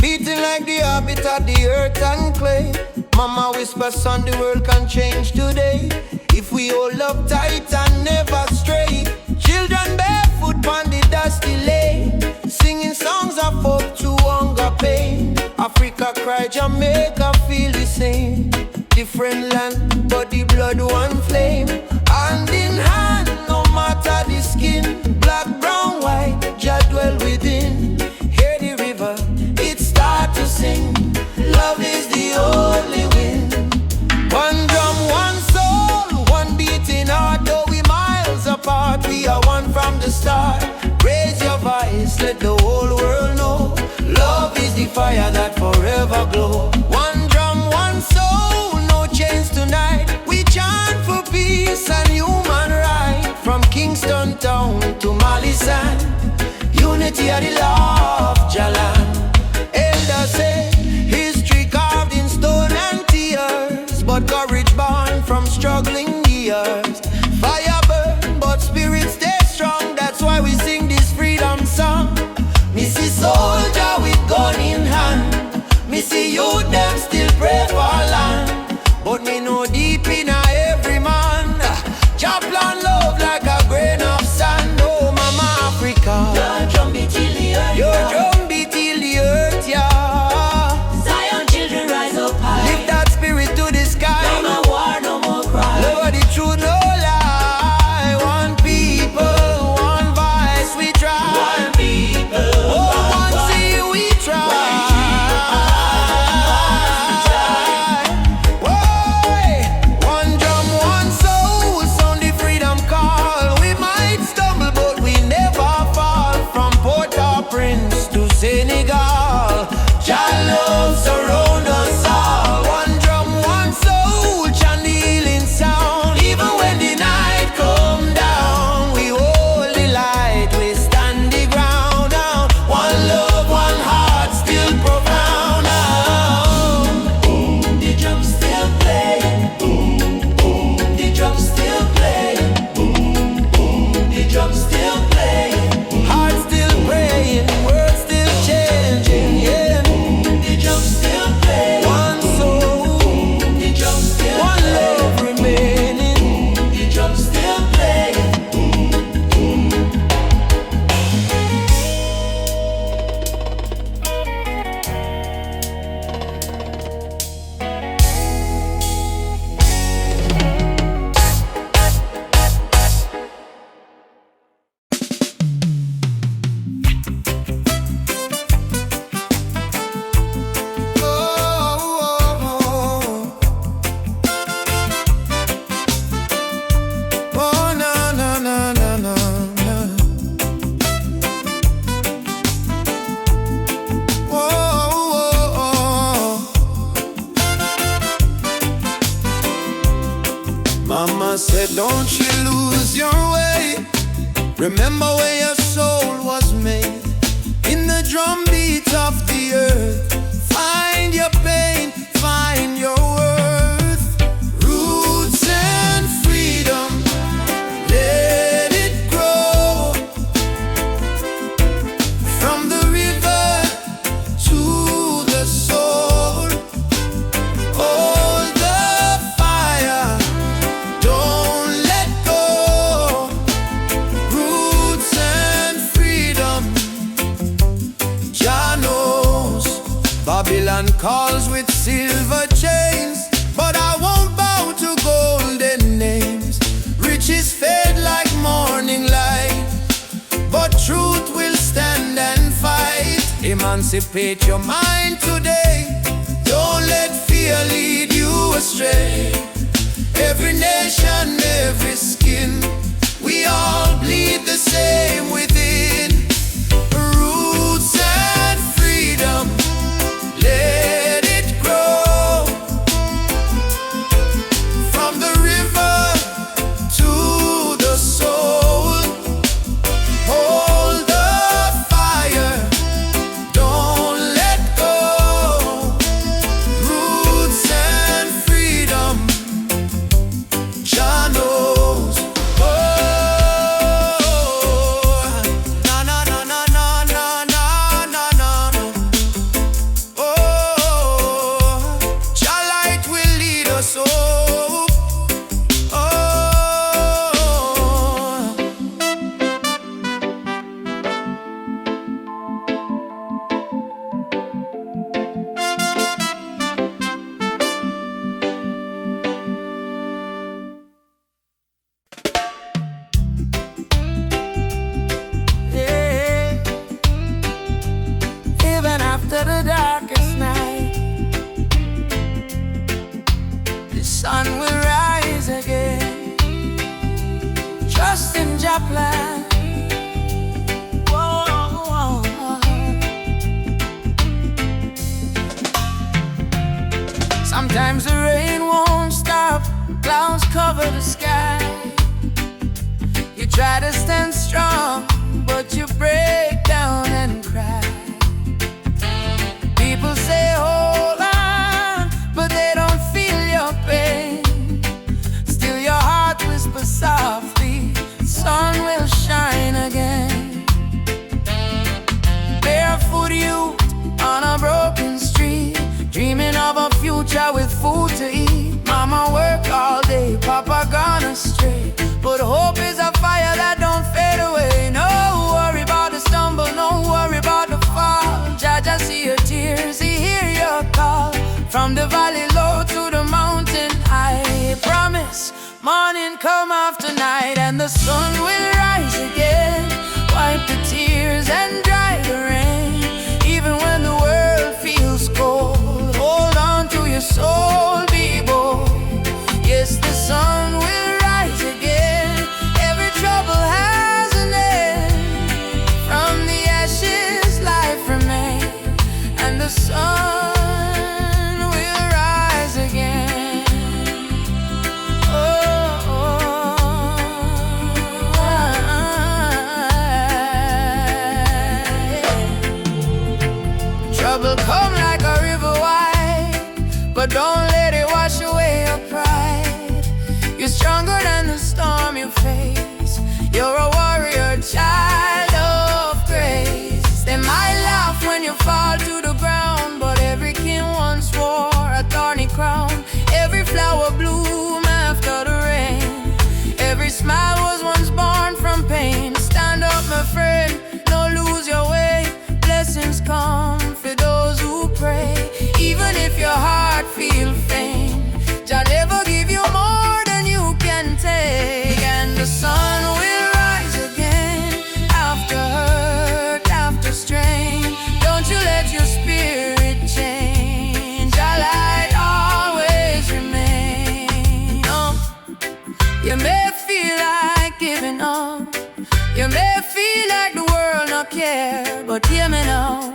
beating like the habit of the earth and clay. Mama whispers, son, the world can change today if we all up tight and never stray. Children barefoot on the dusty lane, singing songs of hope to hunger pain. Africa cry, Jamaica feel the same. Different land, but the blood one flame. Hand in hand, no matter the skin. Black, brown, white, Jah dwell within. Hear the river, it start to sing. Love is the only win. One drum, one soul, one beating heart. Though we miles apart, we are one from the start. Raise your voice, let the whole world know. Love is the fire that forever glow. One drum, one soul, no chains tonight. We chant for peace and human right. From Kingston town to Mali sand, unity of the law of Jalan. Elders say history carved in stone and tears, but courage born from struggling years. Fire burn, but spirit stay strong. That's why we sing this freedom song. Me see soldier with gun in hand. Me see youth them still pray for land. But me know deep in every man, Jah plan love like a great Remember where your soul was made, in the drum beat of the earth. Find your pain, find your worth. Roots and freedom, let it grow. From the river to the soul, hold the fire, don't let go. Roots and freedom, Jah knows. Babylon calls with silver chains, but I won't bow to golden names. Riches fade like morning light, but truth will stand and fight. Emancipate your mind today, don't let fear lead you astray. Every nation, every skin, we all bleed the same within. Roots and freedom, let it grow. From the river to the soul, hold the fire, don't let go. Roots and freedom, Jah knows. Oh, na na na na na na na na na. Oh, Jah light will lead us home. Oh, yeah. Even after the darkest night, the sun will rise again. Trust in Jah plan. Whoa. Sometimes the rain won't stop, clouds cover the sky. You try to stand strong, but you break down and cry. People say hold on, but they don't feel your pain. Still your heart whispers softly, sun will shine again. Barefoot youth on a broken street, dreaming of a future with food to eat. Mama work all day, Papa gone astray, but hope is a fire that don't fade away. No worry about the stumble, no worry about the fall. Jah see your tears, He hear your call. From the valley low to the mountain high, promise morning come after night, and the sun will rise again. Wipe the tears and dry the rain. Even when the world feels cold, hold on to your soul, be bold. Yes, the sun will rise again. Every trouble has an end. From the ashes life remains, and the sun will rise again. Trouble come like a river wide, but don't let it wash away your pride. You're stronger than the storm you face. You're a warrior, child of grace. They might laugh when you fall to the ground, but every king once wore a thorny crown. Every flower bloom after the rain. Every smile was once born from pain. Stand up, my friend, don't lose your way. Blessings come for those who pray. Even if your heart feels faint, Jah never give you more than you can take. And the sun will rise again. After hurt, after strain, don't you let your spirit change. Jah light always remain. You may feel like giving up, you may feel like the world not care, but hear me now.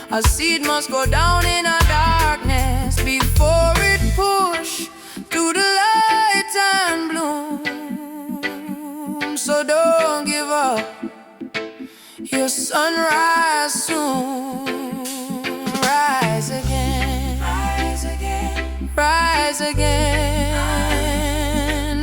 A seed must go down in a darkness before it push to the light and bloom. So don't give up. Your sunrise soon. Rise again, rise again, rise again.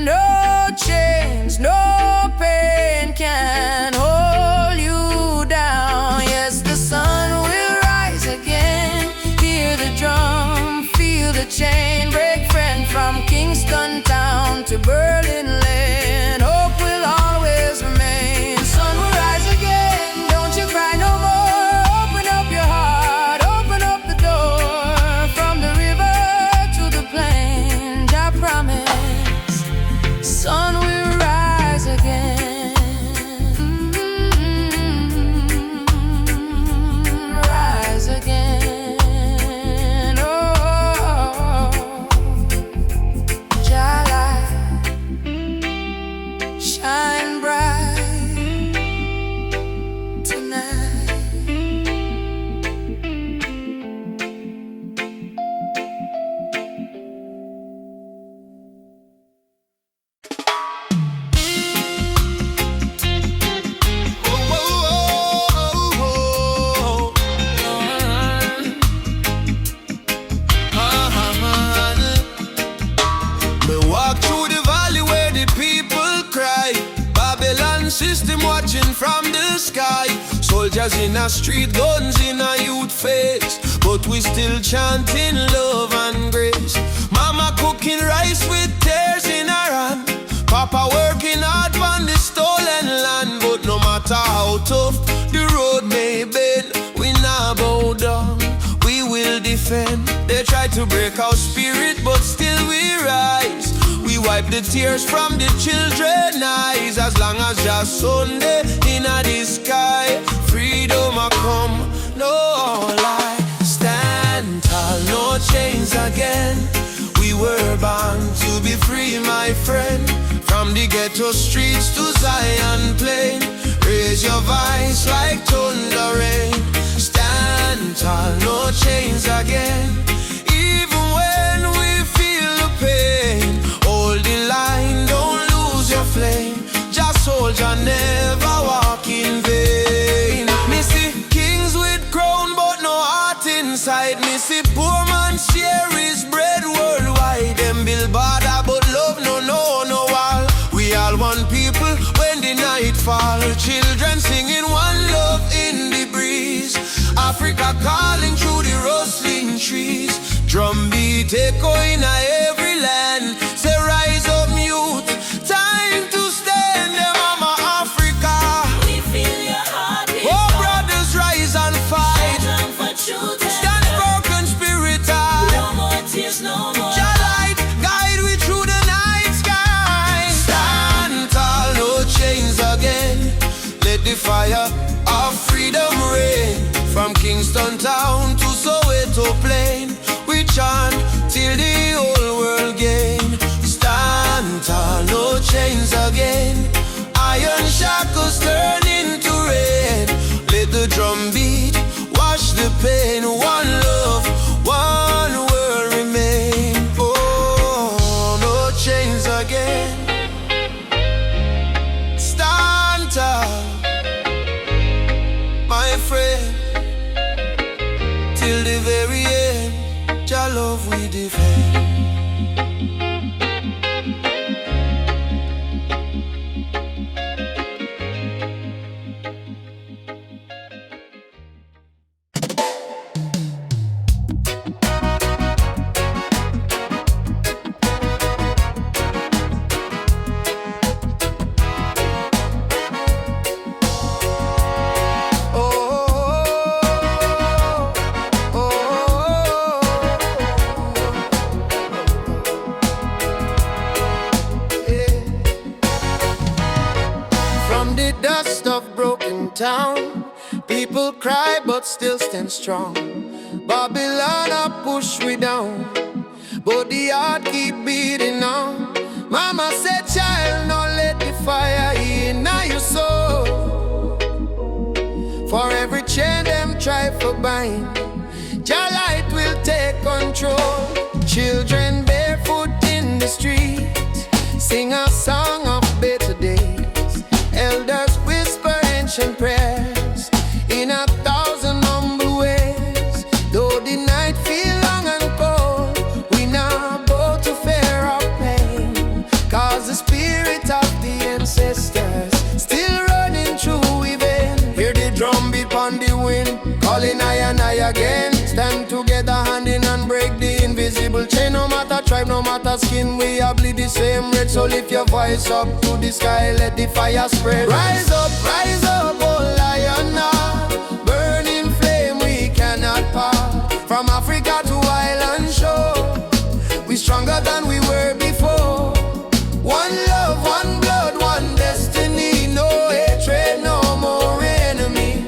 No chains, no pain can hold you down. Yes, the sun will rise again. Hear the drum, feel the chain break. Friend from Kingston town to Berlin land, hope will always remain. Sun will rise again, don't you cry no more. Open up your heart, open up the door. From the river to the plain, I promise, sun will rise again. Rise again. Oh, Jala, shine bright tonight. Me walk through the valley where the people cry. Babylon system watching from the sky. Soldiers in a street, guns in a youth face, but we still chanting love and grace. Mama cooking rice with tears in her hand. Papa working hard on the stolen land. But no matter how tough the road may bend, we not bow down, we will defend. They try to break our spirit, but still we rise. We wipe the tears from the children's eyes. As long as just Sunday in the sky, freedom a come, no lie. Stand tall, no chains again. We were born to be free, my friend. From the ghetto streets to Zion plain, raise your voice like thunder rain. Stand tall, no chains again. Even when we feel the pain, hold the line, don't lose your flame. Just soldier, never walk in vain. Me see kings with crown but no heart inside. Me see poor man share his bread worldwide. Them build border but love no wall. We all one people when the night fall. Children singing one love in the breeze. Africa calling through the rustling trees. Drum beat echoing every land. Say rise up youth, time to stand. Them mama Africa, We feel your heartbeat. oh brothers rise and fight. Stand for truth and Stand broken spirit high. no more tears, no more. Your light guide we through the night sky. Stand tall, no chains again. Let the fire of freedom reign. From Kingston town to Soweto plain, we chant till the whole world gain. Stand tall, no chains again. Iron shackles turn into rain. Let the drum beat wash the pain. One love, one world remain. Oh, no chains again. Stand tall, my friend. Till the very end, your love we defend. Town, people cry but still stand strong. Babylon a push we down, but the heart keep beating on. Mama said, child, no let the fire in your soul. For every chain them try for bind, your light will take control. Children barefoot in the street, sing a song of better days. Elders whisper ancient prayers in 1,000 humble ways. Though the night feel long and cold, we not bow to fear or pain, cause the spirit of the ancestors still running through we vein. Hear the drum beat on the wind, calling I and I again. Stand together hand in hand, break the invisible chain. No matter tribe, no matter skin, we all bleed the same red. So lift your voice up to the sky, let the fire spread. Rise up, oh lion, burning flame we cannot part. From Africa to island shore, we stronger than we were before. One love, one blood, one destiny. No hatred, no more enemy.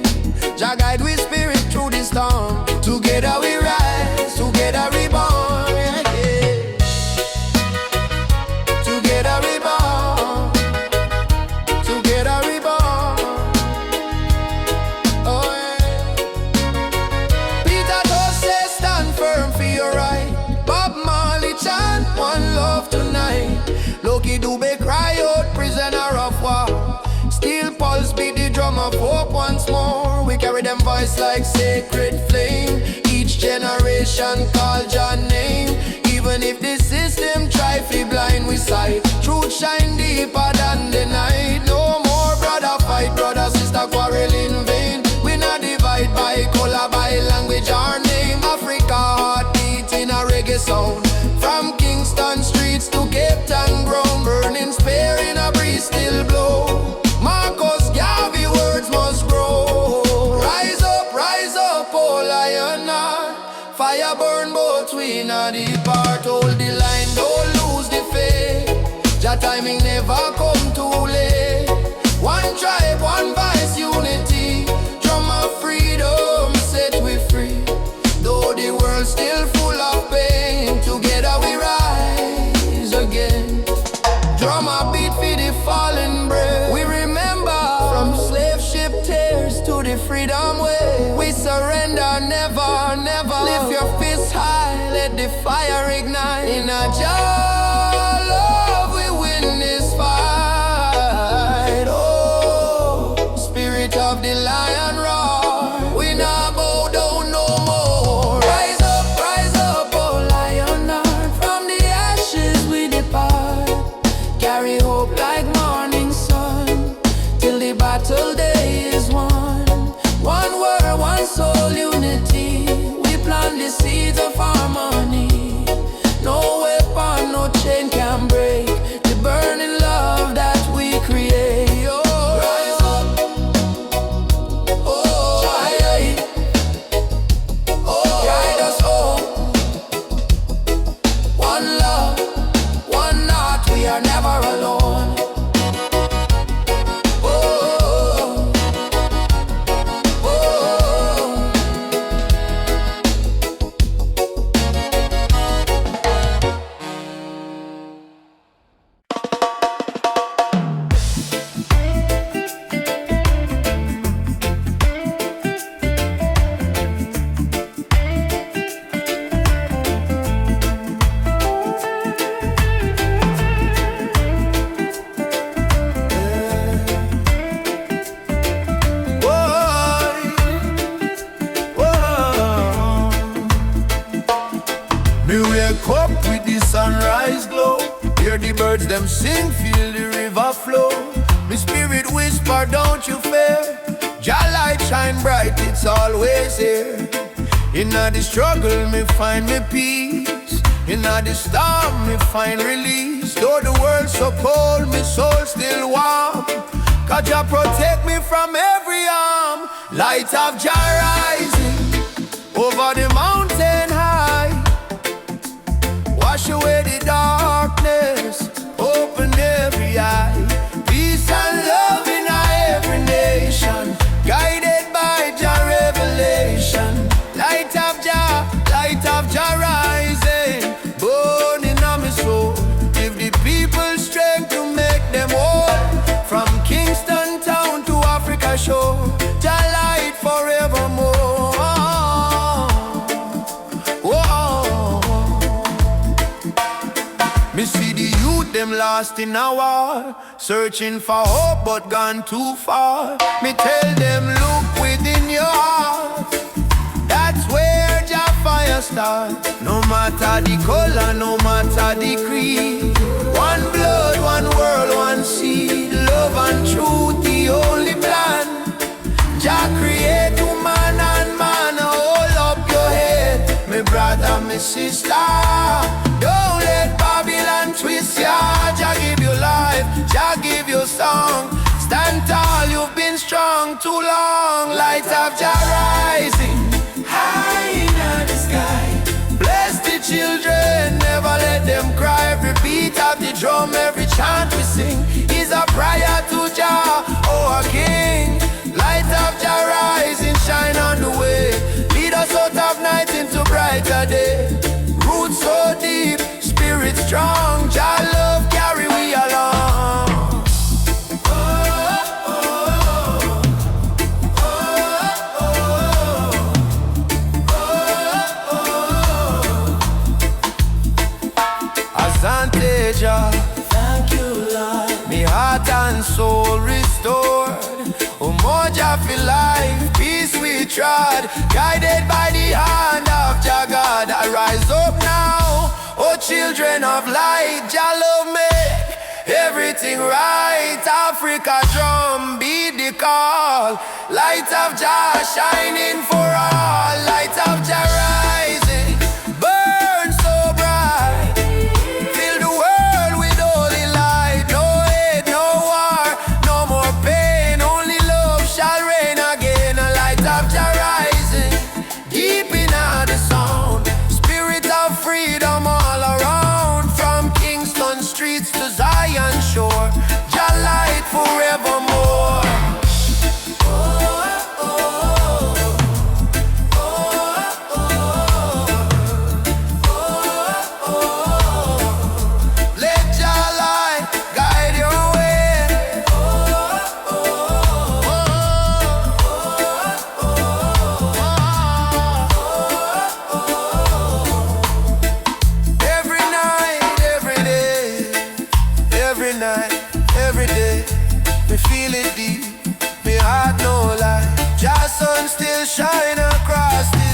Jah guide we spirit through the storm. Together we rise, together we born, yeah. Together we born, together we born. Oh yeah. Peter Tosh says stand firm for your right. Bob Marley chant one love tonight. Loki Dube cry out prisoner of war. Steel pulse beat the drum of hope once more. We carry them voice like sacred flame. Each generation call Jah name. Even if the system try to blind we sight, truth shine deeper than the night. No more brother fight, brother sister quarrel in vain. We not divide by color, by language or name. Africa heartbeat in a reggae sound. From Kingston streets to Cape Town ground, burning spear in a breeze still blow. Marcus Garvey words must grow. Rise up, oh lion. Fire burn both we not depart. Hold the line, don't lose the faith. Jah timing never come too late. One tribe, one voice, unity. Drum of freedom set we free. Though the world still full of pain, together we rise again. Drum a beat for the fallen brave. We remember from slave ship tears to the freedom way. We surrender never, never. Lift your fists high, let the fire ignite. In a Jah love we win this fight. Oh, spirit of the lion roar. We not bow down no more. Rise up, oh lion heart. From the ashes we depart. Carry hope like morning sun, till the battle day is won. One word, one soul, unity. We plant the seeds of harmony. No weapon, no chain can break the burning love that we create. Oh, rise up, oh, aye, oh, guide us home. One love, one heart, we are never alone. Them sing, feel the river flow. My spirit whisper, don't you fear. Jah light shine bright, it's always here. In the struggle, me find me peace. In the storm, me find release. Though the world so cold, my soul still warm. Cause Jah protect me from every harm. Light of Jah rising over the mountain high. Wash away the darkness, open every eye. Peace and love in every nation, guided by Jah revelation. Light of Jah rising, burning on my soul. Give the people strength to make them whole. From Kingston town to Africa shore, Jah light forevermore. Whoa. Me see the youth them light lost in a war, searching for hope but gone too far. Me tell them, look within your heart, that's where your fire starts. No matter the color, no matter the creed, one blood, one world, one seed. Love and truth, the only plan. Jah create woman and man. Hold up your head, me brother, me sister. Don't let Babylon twist ya. Jah give you life, Jah give you song. Stand tall, you've been strong too long. Light of Jah rising high in the sky. Bless the children, never let them cry. Every beat of the drum, every chant we sing is a prayer to Jah, oh a King. Light of Jah rising, shine on the way. Lead us out of night into brighter day. Roots so deep, spirit strong. Jah love carry we along. Jah, Thank you, Lord. me heart and soul restored. Umoja for life, peace we trod, guided by the hand of Jah God. I rise up now, oh children of light. Jah love make everything right. Africa drum beat the call. Light of Jah shining for all. Light of Jah rising, burn so bright. Fill the world with holy light. No hate, no war, no more pain. Only love shall reign again. A light of Jah rising, deep in the sound. Spirit of freedom all around. From Kingston streets to Zion shore. Jah light forevermore. Let Jah light guide your way. Every night, every day, every night, every day, me feel it deep, me heart no lie. Jah sun still shine across the